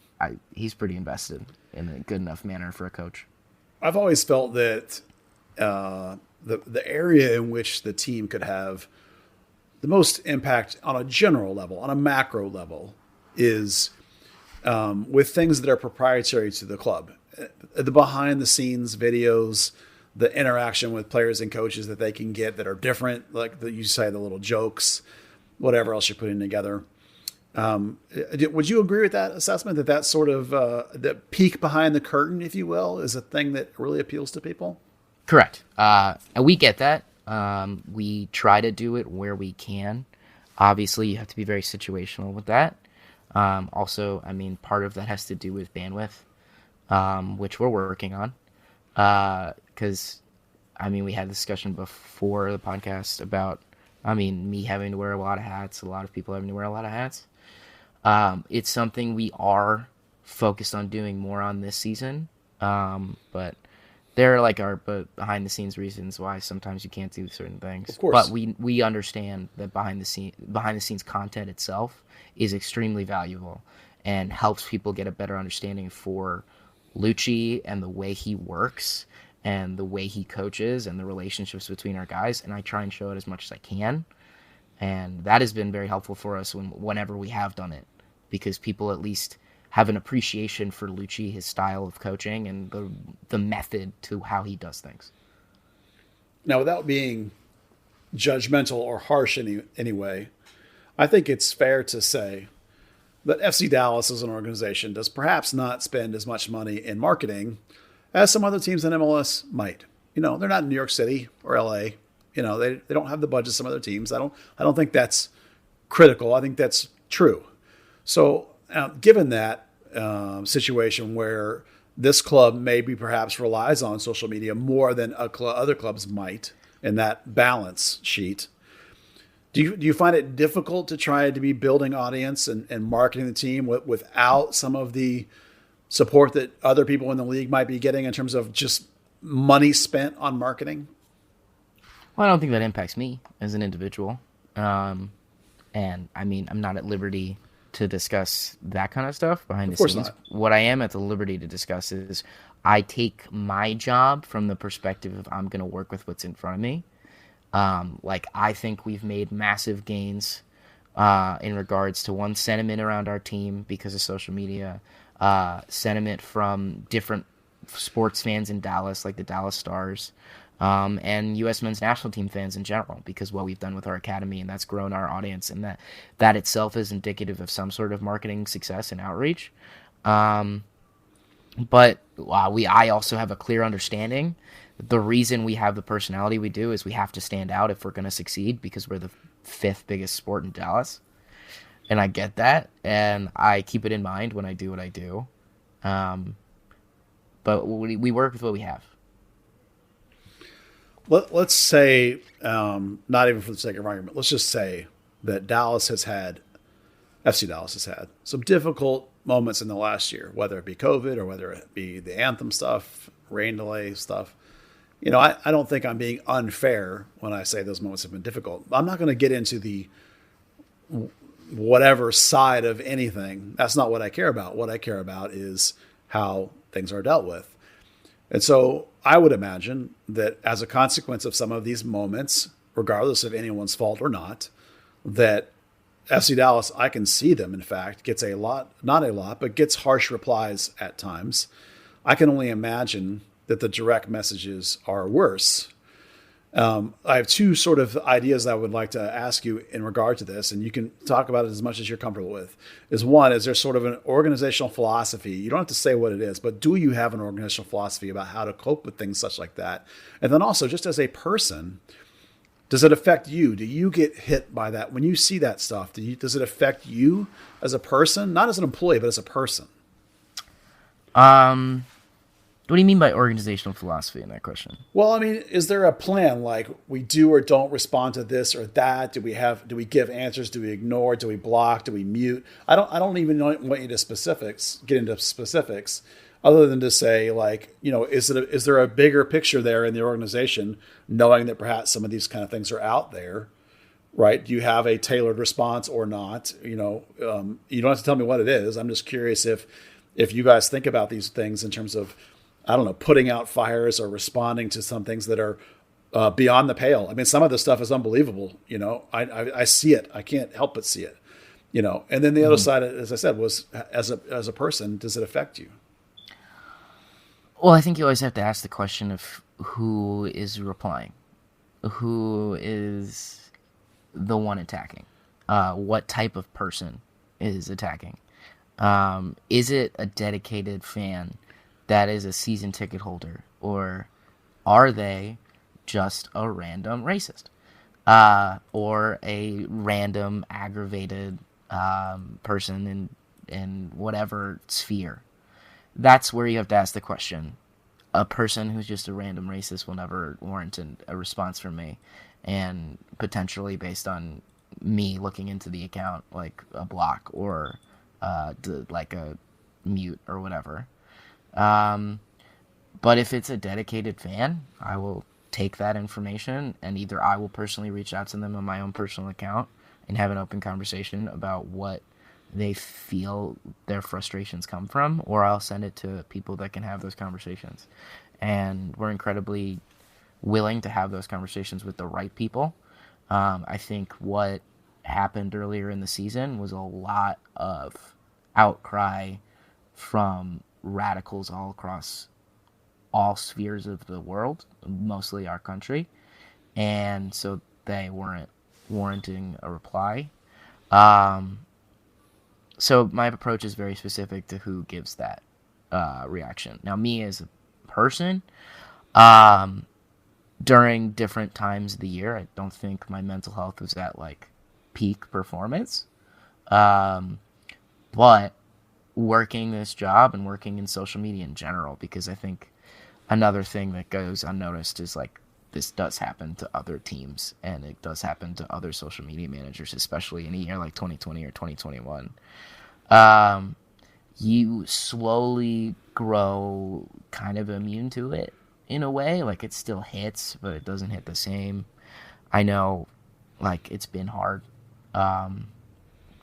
he's pretty invested in a good enough manner for a coach. I've always felt that the area in which the team could have the most impact on a general level, on a macro level, is with things that are proprietary to the club. The behind-the-scenes videos, the interaction with players and coaches that they can get that are different, like you say, the little jokes, whatever else you're putting together. Would you agree with that assessment, that sort of the peek behind the curtain, if you will, is a thing that really appeals to people? Correct. And we get that. We try to do it where we can. Obviously, you have to be very situational with that. Also, part of that has to do with bandwidth, which we're working on. Because, we had a discussion before the podcast about, me having to wear a lot of hats, a lot of people having to wear a lot of hats. It's something we are focused on doing more on this season. But there are our behind the scenes reasons why sometimes you can't do certain things. Of course. But we understand that behind the scenes content itself is extremely valuable. and helps people get a better understanding for Lucci and the way he works and the way he coaches and the relationships between our guys. And I try and show it as much as I can. And that has been very helpful for us whenever we have done it, because people at least have an appreciation for Lucci, his style of coaching, and the method to how he does things. Now, without being judgmental or harsh anyway, I think it's fair to say that FC Dallas as an organization does perhaps not spend as much money in marketing as some other teams in MLS might. You know, they're not in New York City or LA. You know, they don't have the budget some other teams. I don't think that's critical. I think that's true. So given that situation where this club maybe perhaps relies on social media more than other clubs might in that balance sheet, do you find it difficult to try to be building audience and marketing the team without some of the support that other people in the league might be getting in terms of just money spent on marketing? Well, I don't think that impacts me as an individual. And I mean, I'm not at liberty to discuss that kind of stuff behind the scenes. Not. What I am at the liberty to discuss is I take my job from the perspective of I'm going to work with what's in front of me. I think we've made massive gains in regards to sentiment around our team because of social media, sentiment from different sports fans in Dallas, like the Dallas Stars, and U.S. men's national team fans in general, because what we've done with our academy, and that's grown our audience, and that itself is indicative of some sort of marketing success and outreach. But I also have a clear understanding. The reason we have the personality we do is we have to stand out if we're going to succeed, because we're the 5th biggest sport in Dallas. And I get that, and I keep it in mind when I do what I do. But we work with what we have. Let's say, not even for the sake of argument, let's just say that FC Dallas has had some difficult moments in the last year, whether it be COVID or whether it be the anthem stuff, rain delay stuff. You know, I don't think I'm being unfair when I say those moments have been difficult. I'm not going to get into the whatever side of anything. That's not what I care about. What I care about is how things are dealt with. And so I would imagine that as a consequence of some of these moments, regardless of anyone's fault or not, that FC Dallas, I can see them, in fact, gets but gets harsh replies at times. I can only imagine that the direct messages are worse. I have two sort of ideas that I would like to ask you in regard to this, and you can talk about it as much as you're comfortable with. Is there sort of an organizational philosophy? You don't have to say what it is, but do you have an organizational philosophy about how to cope with things such like that? And then also, just as a person, does it affect you? Do you get hit by that? When you see that stuff, does it affect you as a person? Not as an employee, but as a person? What do you mean by organizational philosophy in that question? Well, I mean, is there a plan, like we do or don't respond to this or that? Do we give answers? Do we ignore? Do we block? Do we mute? I don't even want you to get into specifics, other than to say, like, you know, is there a bigger picture there in the organization, knowing that perhaps some of these kind of things are out there, right? Do you have a tailored response or not? You know, you don't have to tell me what it is. I'm just curious if you guys think about these things in terms of, I don't know, putting out fires or responding to some things that are beyond the pale. I mean, some of this stuff is unbelievable. You know, I see it. I can't help but see it. You know, and then the other side, as I said, was as a person, does it affect you? Well, I think you always have to ask the question of who is replying, who is the one attacking, what type of person is attacking. Is it a dedicated fan that is a season ticket holder, or are they just a random racist, or a random aggravated person in whatever sphere? That's where you have to ask the question. A person who's just a random racist will never warrant a response from me, and potentially based on me looking into the account, like a block or like a mute or whatever. But if it's a dedicated fan, I will take that information, and either I will personally reach out to them on my own personal account and have an open conversation about what they feel their frustrations come from, or I'll send it to people that can have those conversations. And we're incredibly willing to have those conversations with the right people. I think what happened earlier in the season was a lot of outcry from radicals all across all spheres of the world, mostly our country. And so they weren't warranting a reply. So my approach is very specific to who gives that reaction. Now, me as a person, during different times of the year, I don't think my mental health was at like peak performance. But working this job and working in social media in general, because I think another thing that goes unnoticed is like this does happen to other teams, and it does happen to other social media managers, especially in a year like 2020 or 2021. You slowly grow kind of immune to it in a way. Like, it still hits, but it doesn't hit the same. I know, like, it's been hard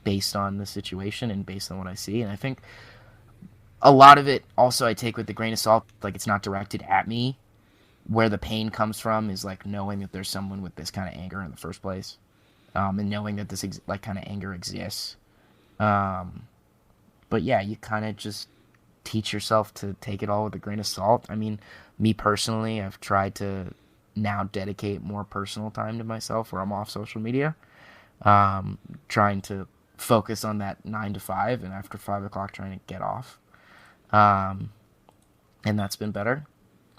based on the situation and based on what I see. And I think a lot of it also I take with a grain of salt. Like, it's not directed at me. Where the pain comes from is like knowing that there's someone with this kind of anger in the first place, and knowing that this like kind of anger exists. But yeah, you kind of just teach yourself to take it all with a grain of salt. I mean, me personally, I've tried to now dedicate more personal time to myself where I'm off social media, trying to focus on that 9 to 5, and after 5 o'clock trying to get off. And that's been better.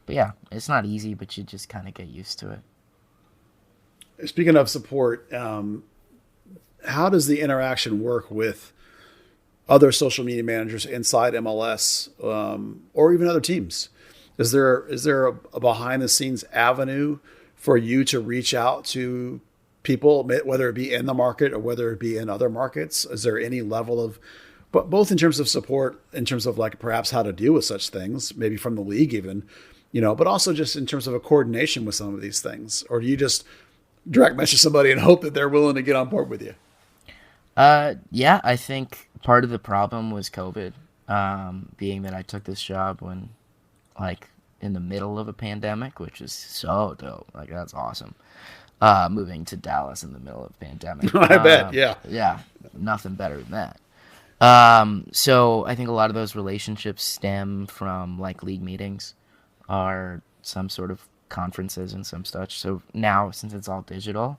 But yeah, it's not easy, but you just kind of get used to it. Speaking of support, how does the interaction work with other social media managers inside MLS, or even other teams? Is there a behind the scenes avenue for you to reach out to people, whether it be in the market or whether it be in other markets? Is there any level of, but both in terms of support, in terms of like perhaps how to deal with such things, maybe from the league even, but also just in terms of a coordination with some of these things? Or do you just direct message somebody and hope that they're willing to get on board with you? Yeah, I think part of the problem was COVID, being that I took this job when, like, in the middle of a pandemic, which is so dope. Like, that's awesome. Moving to Dallas in the middle of a pandemic. I bet, yeah. Yeah, nothing better than that. So I think a lot of those relationships stem from, like, league meetings or some sort of conferences and some such. So now, since it's all digital,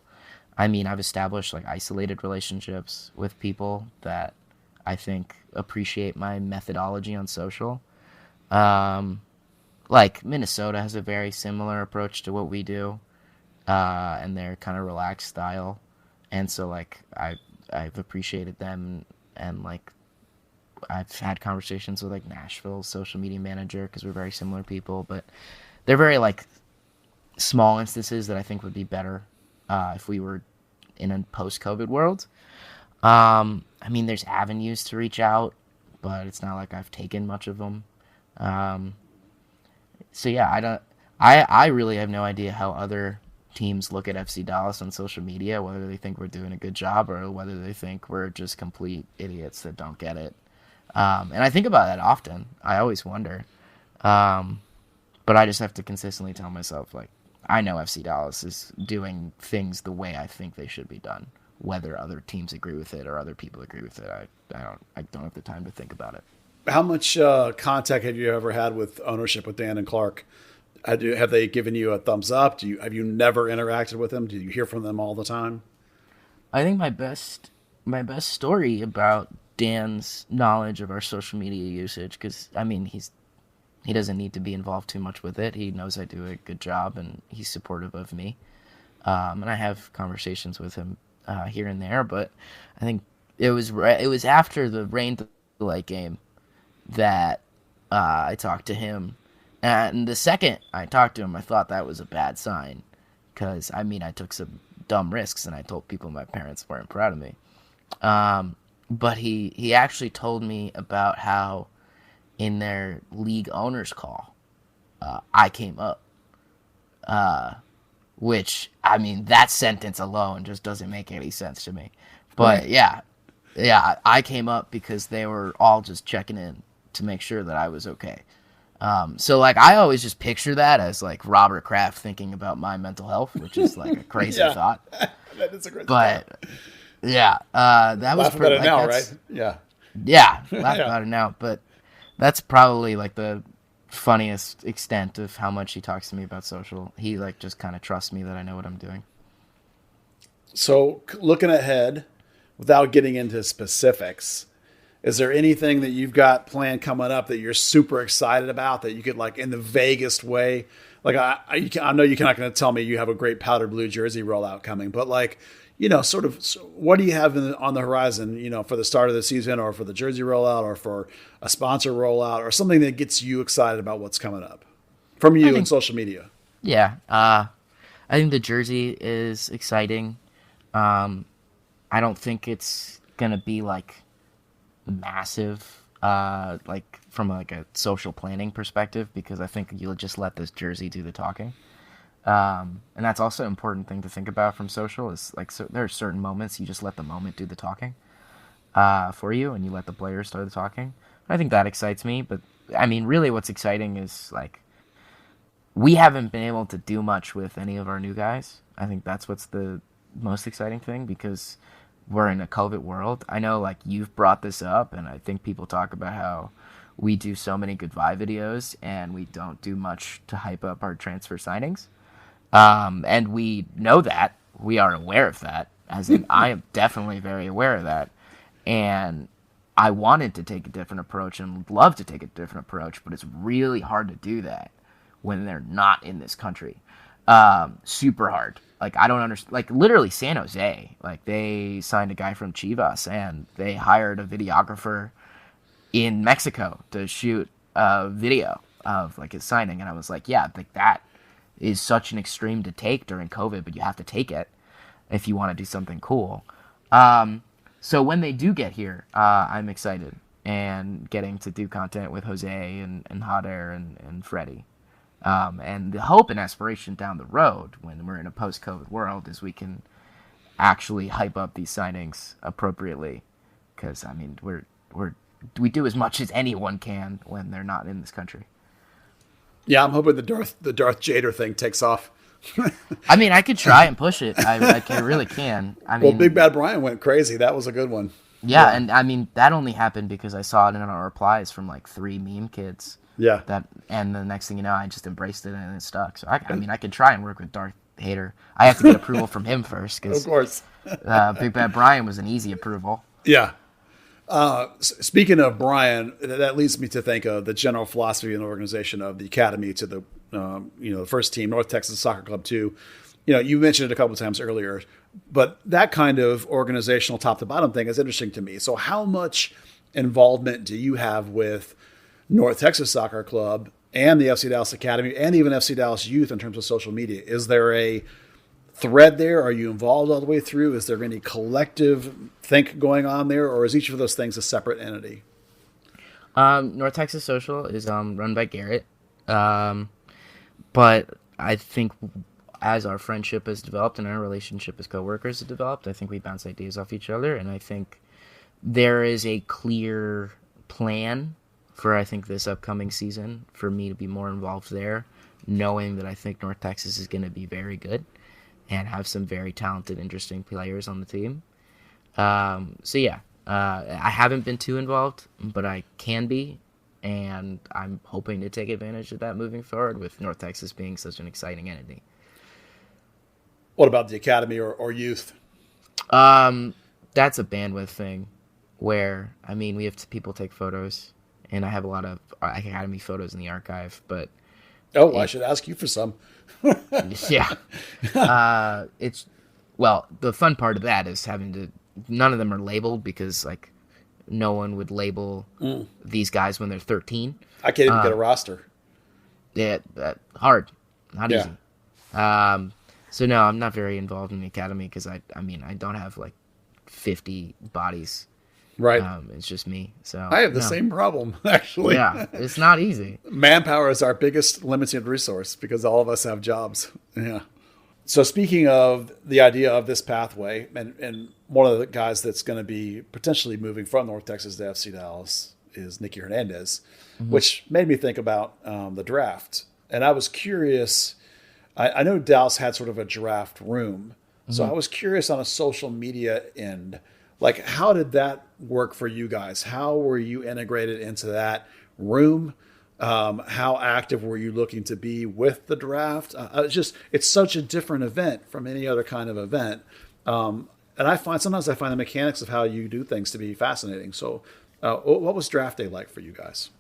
I mean, I've established like isolated relationships with people that I think appreciate my methodology on social. Like Minnesota has a very similar approach to what we do, and their kind of relaxed style. And so like I've appreciated them, and like I've had conversations with like Nashville's social media manager because we're very similar people, but they're very like small instances that I think would be better if we were in a post-COVID world. I mean, there's avenues to reach out, but it's not like I've taken much of them. So yeah, I really have no idea how other teams look at FC Dallas on social media, whether they think we're doing a good job or whether they think we're just complete idiots that don't get it. And I think about that often. I always wonder. But I just have to consistently tell myself, like, I know FC Dallas is doing things the way I think they should be done. Whether other teams agree with it or other people agree with it, I don't have the time to think about it. How much contact have you ever had with ownership, with Dan and Clark? Have they given you a thumbs up? Have you never interacted with them? Do you hear from them all the time? I think my best story about Dan's knowledge of our social media usage, because I mean he doesn't need to be involved too much with it. He knows I do a good job, and he's supportive of me. And I have conversations with him here and there, but I think it was after the rain delay game that I talked to him. And the second I talked to him, I thought that was a bad sign, because I mean I took some dumb risks and I told people my parents weren't proud of me. But he actually told me about how in their league owners call, I came up, which, I mean, that sentence alone just doesn't make any sense to me. But yeah, Yeah, I came up because they were all just checking in to make sure that I was okay. So like I always just picture that as like Robert Kraft thinking about my mental health, which is like a crazy Yeah. thought. That is a great But thought. yeah, that was Laugh about it like, now, that's- right? Yeah. Yeah, laugh Yeah. about it now, but that's probably like the funniest extent of how much he talks to me about social. He like just kind of trusts me that I know what I'm doing. So, looking ahead, without getting into specifics, is there anything that you've got planned coming up that you're super excited about that you could, like, in the vaguest way? Like, I know you're not going to tell me you have a great powder blue jersey rollout coming, but like, sort of, what do you have on the horizon? For the start of the season, or for the jersey rollout, or for a sponsor rollout, or something that gets you excited about what's coming up from you and social media. Yeah, I think the jersey is exciting. I don't think it's gonna be like massive, like from like a social planning perspective, because I think you'll just let this jersey do the talking. And that's also an important thing to think about from social is like, so there are certain moments you just let the moment do the talking, for you, and you let the players start the talking. I think that excites me, but I mean, really what's exciting is like, we haven't been able to do much with any of our new guys. I think that's what's the most exciting thing, because we're in a COVID world. I know like you've brought this up, and I think people talk about how we do so many goodbye videos and we don't do much to hype up our transfer signings. And we know that. We are aware of that. As in, I am definitely very aware of that. And I wanted to take a different approach and would love to take a different approach, but it's really hard to do that when they're not in this country. Super hard. Like, I don't understand. Like, literally, San Jose, like, they signed a guy from Chivas, and they hired a videographer in Mexico to shoot a video of, like, his signing. And I was like, yeah, like, that is such an extreme to take during COVID, but you have to take it if you want to do something cool. So when they do get here, I'm excited and getting to do content with Jose and Hot Air and Freddie. And the hope and aspiration down the road when we're in a post-COVID world is we can actually hype up these signings appropriately. Because, I mean, we do as much as anyone can when they're not in this country. Yeah, I'm hoping the Darth Jader thing takes off. I mean, I could try and push it. I really can. I mean, Well, Big Bad Brian went crazy. That was a good one. yeah, and I mean, that only happened because I saw it in our replies from like 3 meme kids. Yeah. And the next thing you know, I just embraced it and it stuck. So I mean, I could try and work with Darth Hater. I have to get approval from him first, Of because course. Big Bad Brian was an easy approval. Yeah. Speaking of Brian, that leads me to think of the general philosophy and organization of the academy to the the first team, North Texas Soccer Club 2. You mentioned it a couple of times earlier, but that kind of organizational top to bottom thing is interesting to me. So how much involvement do you have with North Texas Soccer Club and the FC Dallas Academy and even FC Dallas Youth in terms of social media? Is there a thread there? Are you involved all the way through? Is there any collective think going on there, or is each of those things a separate entity? North Texas Social is run by Garrett. But I think as our friendship has developed and our relationship as coworkers has developed, I think we bounce ideas off each other, and I think there is a clear plan for, I think, this upcoming season for me to be more involved there, knowing that I think North Texas is going to be very good and have some very talented, interesting players on the team. So yeah, I haven't been too involved, but I can be, and I'm hoping to take advantage of that moving forward, with North Texas being such an exciting entity. What about the academy or youth? That's a bandwidth thing where, I mean, we have people take photos, and I have a lot of academy photos in the archive, but I should ask you for some. yeah. The fun part of that is none of them are labeled, because like no one would label these guys when they're 13. I can't even get a roster. Yeah, hard, not Yeah. easy. So no, I'm not very involved in the academy, because I don't have like 50 bodies. Right. It's just me. So I have the no. same problem, actually. Yeah, it's not easy. Manpower is our biggest limited resource because all of us have jobs. Yeah. So speaking of the idea of this pathway, and one of the guys that's going to be potentially moving from North Texas to FC Dallas is Nicky Hernandez, which made me think about the draft. And I was curious. I know Dallas had sort of a draft room, so I was curious on a social media end, like how did that work for you guys? How were you integrated into that room? How active were you looking to be with the draft? It's such a different event from any other kind of event. And sometimes I find the mechanics of how you do things to be fascinating. So what was draft day like for you guys?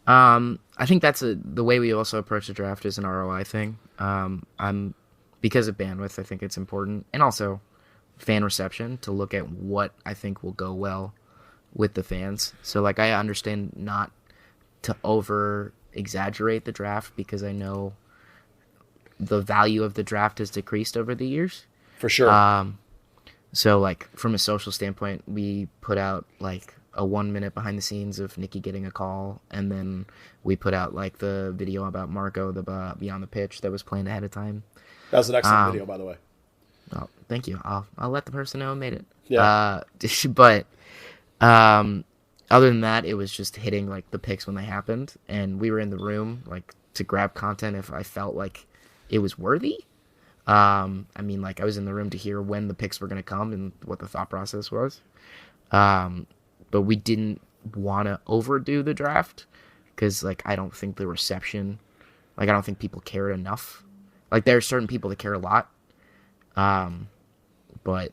I think that's the way we also approach the draft is an ROI thing. Because of bandwidth, I think it's important, and also fan reception to look at what I think will go well with the fans. So like I understand not to over exaggerate the draft because I know the value of the draft has decreased over the years. For sure. So like from a social standpoint, we put out like a 1 minute behind the scenes of Nicky getting a call, and then we put out like the video about Marco, the beyond the pitch that was planned ahead of time. That was an excellent video, by the way. Oh, thank you. I'll let the person know I made it. Yeah. But other than that, it was just hitting like the picks when they happened, and we were in the room like to grab content if I felt like it was worthy. I mean, like I was in the room to hear when the picks were going to come and what the thought process was. But we didn't want to overdo the draft because like I don't think the reception, like I don't think people cared enough. Like there are certain people that care a lot, but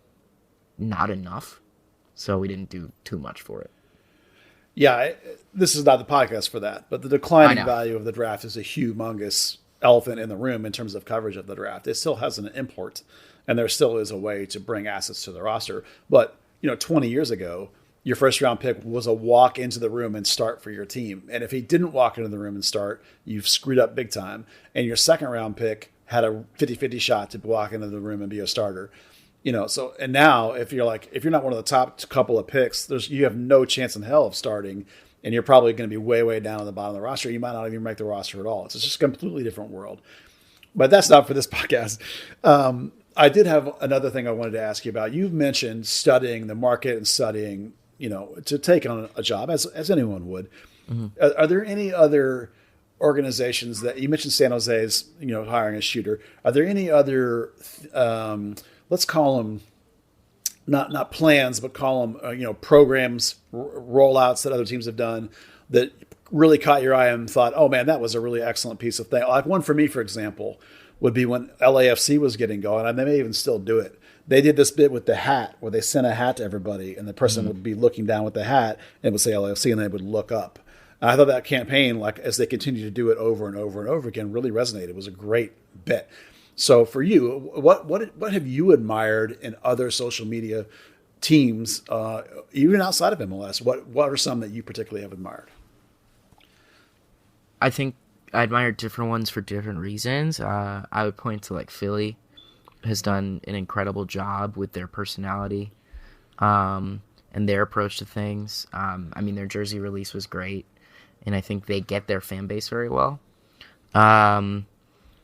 not enough. So we didn't do too much for it. Yeah, this is not the podcast for that, but the declining value of the draft is a humongous elephant in the room in terms of coverage of the draft. It still has an import, and there still is a way to bring assets to the roster. But 20 years ago, your first round pick was a walk into the room and start for your team. And if he didn't walk into the room and start, you've screwed up big time. And your second round pick had a 50-50 shot to walk into the room and be a starter. So, and now if you're not one of the top couple of picks, you have no chance in hell of starting, and you're probably going to be way, way down on the bottom of the roster. You might not even make the roster at all. It's just a completely different world. But that's not for this podcast. I did have another thing I wanted to ask you about. You've mentioned studying the market and studying, to take on a job as anyone would. Mm-hmm. Are there any other organizations that you mentioned? San Jose's, hiring a shooter. Are there any other, let's call them not plans, but call them, programs, rollouts that other teams have done that really caught your eye and thought, oh man, that was a really excellent piece of thing. Like one for me, for example, would be when LAFC was getting going, and they may even still do it. They did this bit with the hat where they sent a hat to everybody, and the person would be looking down with the hat and it would say LAFC, and they would look up. And I thought that campaign, like as they continue to do it over and over and over again, really resonated. It was a great bit. So for you, what have you admired in other social media teams, even outside of MLS? What are some that you particularly have admired? I think I admire different ones for different reasons. I would point to like Philly has done an incredible job with their personality and their approach to things. I mean, their jersey release was great, and I think they get their fan base very well. I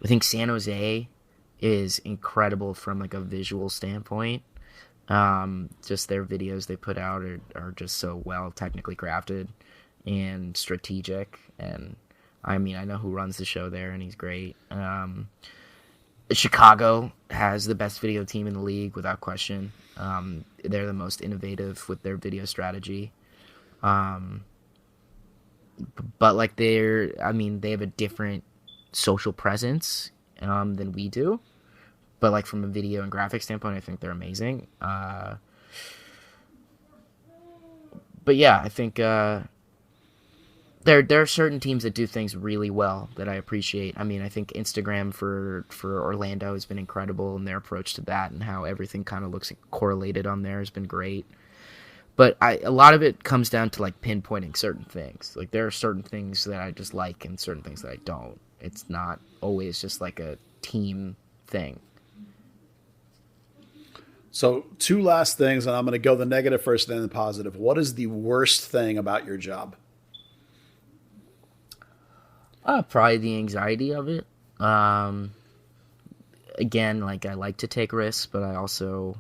think San Jose is incredible from like a visual standpoint. Just their videos they put out are just so well technically crafted and strategic. And I mean, I know who runs the show there, and he's great. Chicago has the best video team in the league without question. They're the most innovative with their video strategy. But like they have a different social presence than we do. But like from a video and graphic standpoint, I think they're amazing. But yeah, I think there are certain teams that do things really well that I appreciate. I mean, I think Instagram for Orlando has been incredible, and their approach to that and how everything kind of looks correlated on there has been great. But a lot of it comes down to like pinpointing certain things. Like there are certain things that I just like and certain things that I don't. It's not always just like a team thing. So 2 last things, and I'm going to go the negative first, then the positive. What is the worst thing about your job? Probably the anxiety of it. again, like, I like to take risks, but I also,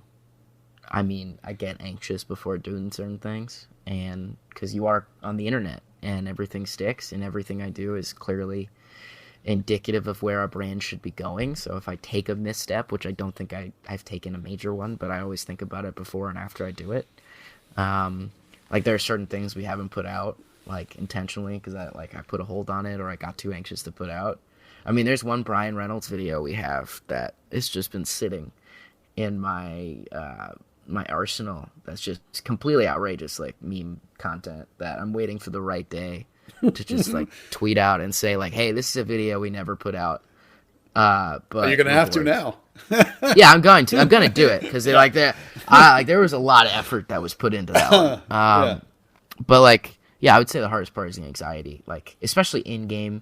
I mean, I get anxious before doing certain things, and because you are on the internet and everything sticks and everything I do is clearly indicative of where our brand should be going. So if I take a misstep, which I don't think I've taken a major one, but I always think about it before and after I do it. Like, there are certain things we haven't put out, like, intentionally, because I put a hold on it, or I got too anxious to put out. I mean, there's one Brian Reynolds video we have that has just been sitting in my my arsenal that's just completely outrageous, like, meme content that I'm waiting for the right day to just, like, tweet out and say, like, hey, this is a video we never put out. But you're gonna have to now. Yeah, I'm going to do it, because there was a lot of effort that was put into that one. Yeah. But, like, yeah, I would say the hardest part is the anxiety, like, especially in game.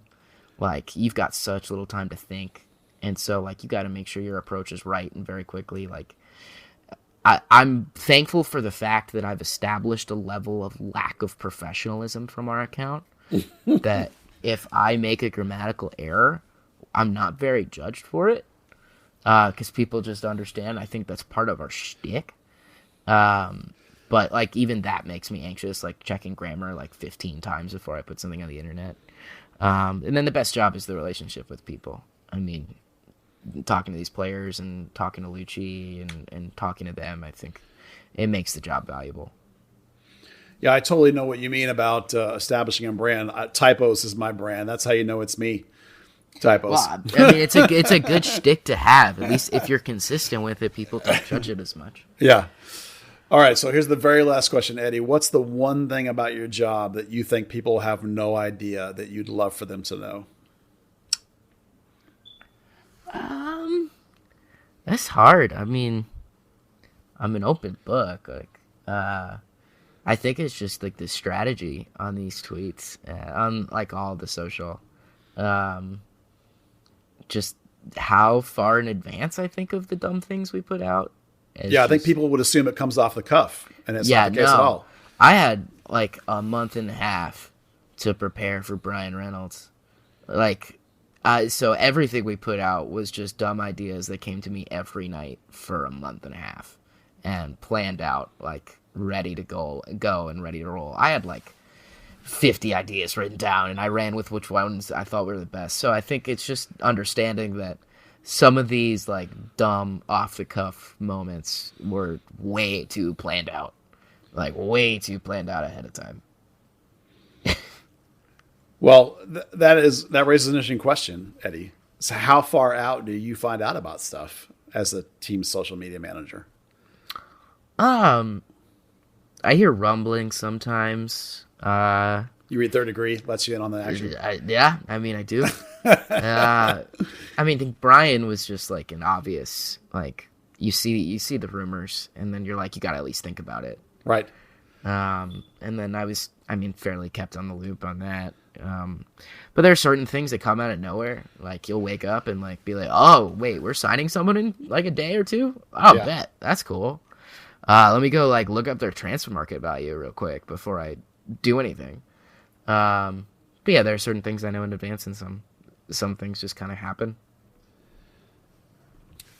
Like, you've got such little time to think, and so, like, you got to make sure your approach is right and very quickly. Like, I'm thankful for the fact that I've established a level of lack of professionalism from our account that if I make a grammatical error, I'm not very judged for it, because people just understand. I think that's part of our shtick. But, like, even that makes me anxious, like, checking grammar, like, 15 times before I put something on the internet. And then the best job is the relationship with people. I mean, talking to these players and talking to Lucci and talking to them, I think it makes the job valuable. Yeah, I totally know what you mean about establishing a brand. Typos is my brand. That's how you know it's me. Typos. Well, I mean, it's a good shtick to have. At least if you're consistent with it, people don't judge it as much. Yeah. All right, so here's the very last question, Eddie. What's the one thing about your job that you think people have no idea that you'd love for them to know? That's hard. I mean, I'm an open book. Like, I think it's just, like, the strategy on these tweets, on, like, all the social. Just how far in advance I think of the dumb things we put out. I think people would assume it comes off the cuff, and it's not the case at all. I had, like, a month and a half to prepare for Brian Reynolds. Like, so everything we put out was just dumb ideas that came to me every night for a month and a half, and planned out, like, ready to go and ready to roll. I had, like, 50 ideas written down, and I ran with which ones I thought were the best. So I think it's just understanding that some of these, like, dumb, off-the-cuff moments were way too planned out. Like, way too planned out ahead of time. Well, that raises an interesting question, Eddie. So how far out do you find out about stuff as a team social media manager? I hear rumblings sometimes. You read Third Degree, lets you in on the action. Yeah, I mean, I do. I mean, I think Brian was just, like, an obvious, like, you see the rumors, and then you're like, you got to at least think about it. Right. And then I was, I mean, fairly kept on the loop on that. But there are certain things that come out of nowhere. Like, you'll wake up and, like, be like, oh, wait, we're signing someone in, like, a day or two? Oh, Yeah. bet. That's cool. Let me go, like, look up their transfer market value real quick before I do anything. But yeah, there are certain things I know in advance, and some things just kind of happen.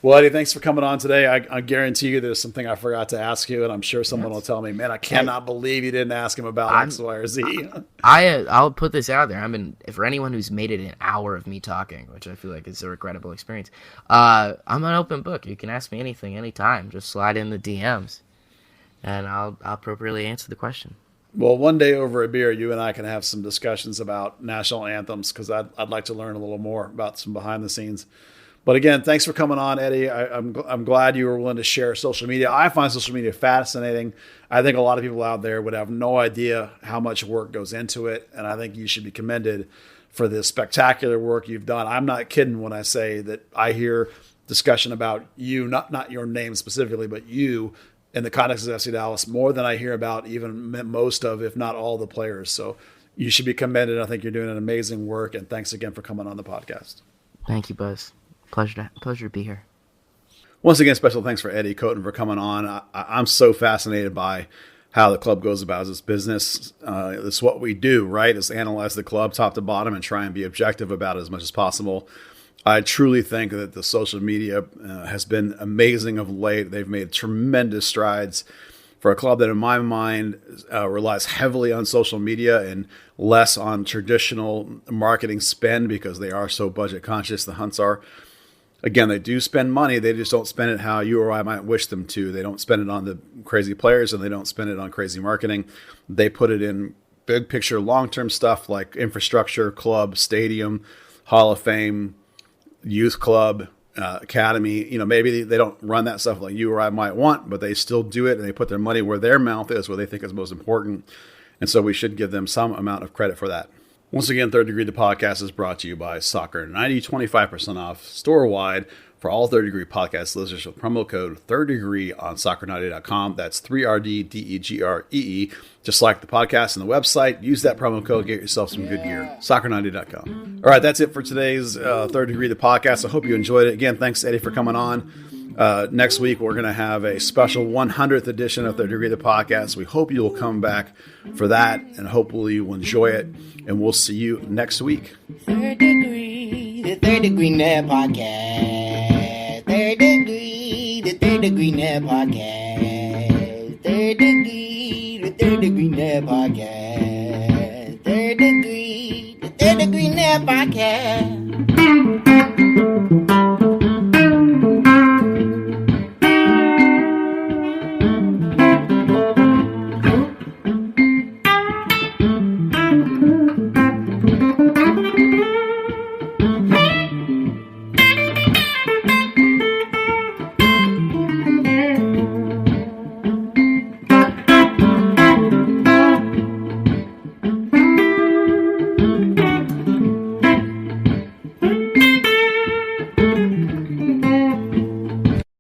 Well, Eddie, thanks for coming on today. I guarantee you there's something I forgot to ask you, and I'm sure someone will tell me, man, I cannot believe you didn't ask him about X, Y, or Z. I'll put this out there. For anyone who's made it an hour of me talking, which I feel like is a regrettable experience, I'm an open book. You can ask me anything, anytime. Just slide in the DMs, and I'll appropriately answer the question. Well, one day over a beer, you and I can have some discussions about national anthems, because I'd like to learn a little more about some behind the scenes. But again, thanks for coming on, Eddie. I'm glad you were willing to share social media. I find social media fascinating. I think a lot of people out there would have no idea how much work goes into it, and I think you should be commended for the spectacular work you've done. I'm not kidding when I say that I hear discussion about you, not your name specifically, but you in the context of FC Dallas more than I hear about even most of, if not all, the players. So you should be commended. I think you're doing an amazing work, and thanks again for coming on the podcast. Thank you, Buzz. Pleasure to be here. Once again, special thanks for Eddie Coten for coming on. I'm so fascinated by how the club goes about its business. It's what we do, right? Is analyze the club top to bottom and try and be objective about it as much as possible. I truly think that the social media has been amazing of late. They've made tremendous strides for a club that, in my mind, relies heavily on social media and less on traditional marketing spend because they are so budget conscious. The Hunts are. Again, they do spend money. They just don't spend it how you or I might wish them to. They don't spend it on the crazy players, and they don't spend it on crazy marketing. They put it in big picture, long-term stuff like infrastructure, club, stadium, Hall of Fame, youth club, academy. Maybe they don't run that stuff like you or I might want, but they still do it, and they put their money where their mouth is, where they think is most important. And so we should give them some amount of credit for that. Once again, Third Degree, the podcast, is brought to you by Soccer 90, 25% off store-wide for all Third Degree podcast listeners with promo code Third Degree on soccer90.com. That's 3RDDEGREE. Just like the podcast and the website, use that promo code, get yourself some good gear. Soccer90.com. All right, that's it for today's Third Degree, the podcast. I hope you enjoyed it. Again, thanks, Eddie, for coming on. Next week, we're going to have a special 100th edition of Third Degree, the podcast. We hope you'll come back for that, and hopefully you will enjoy it. And we'll see you next week. Third Degree, the Third Degree Net Podcast. Third Degree, the Third Degree Net Podcast. Third Degree, the Third Degree Net Podcast. Third Degree, the Third Degree Net Podcast.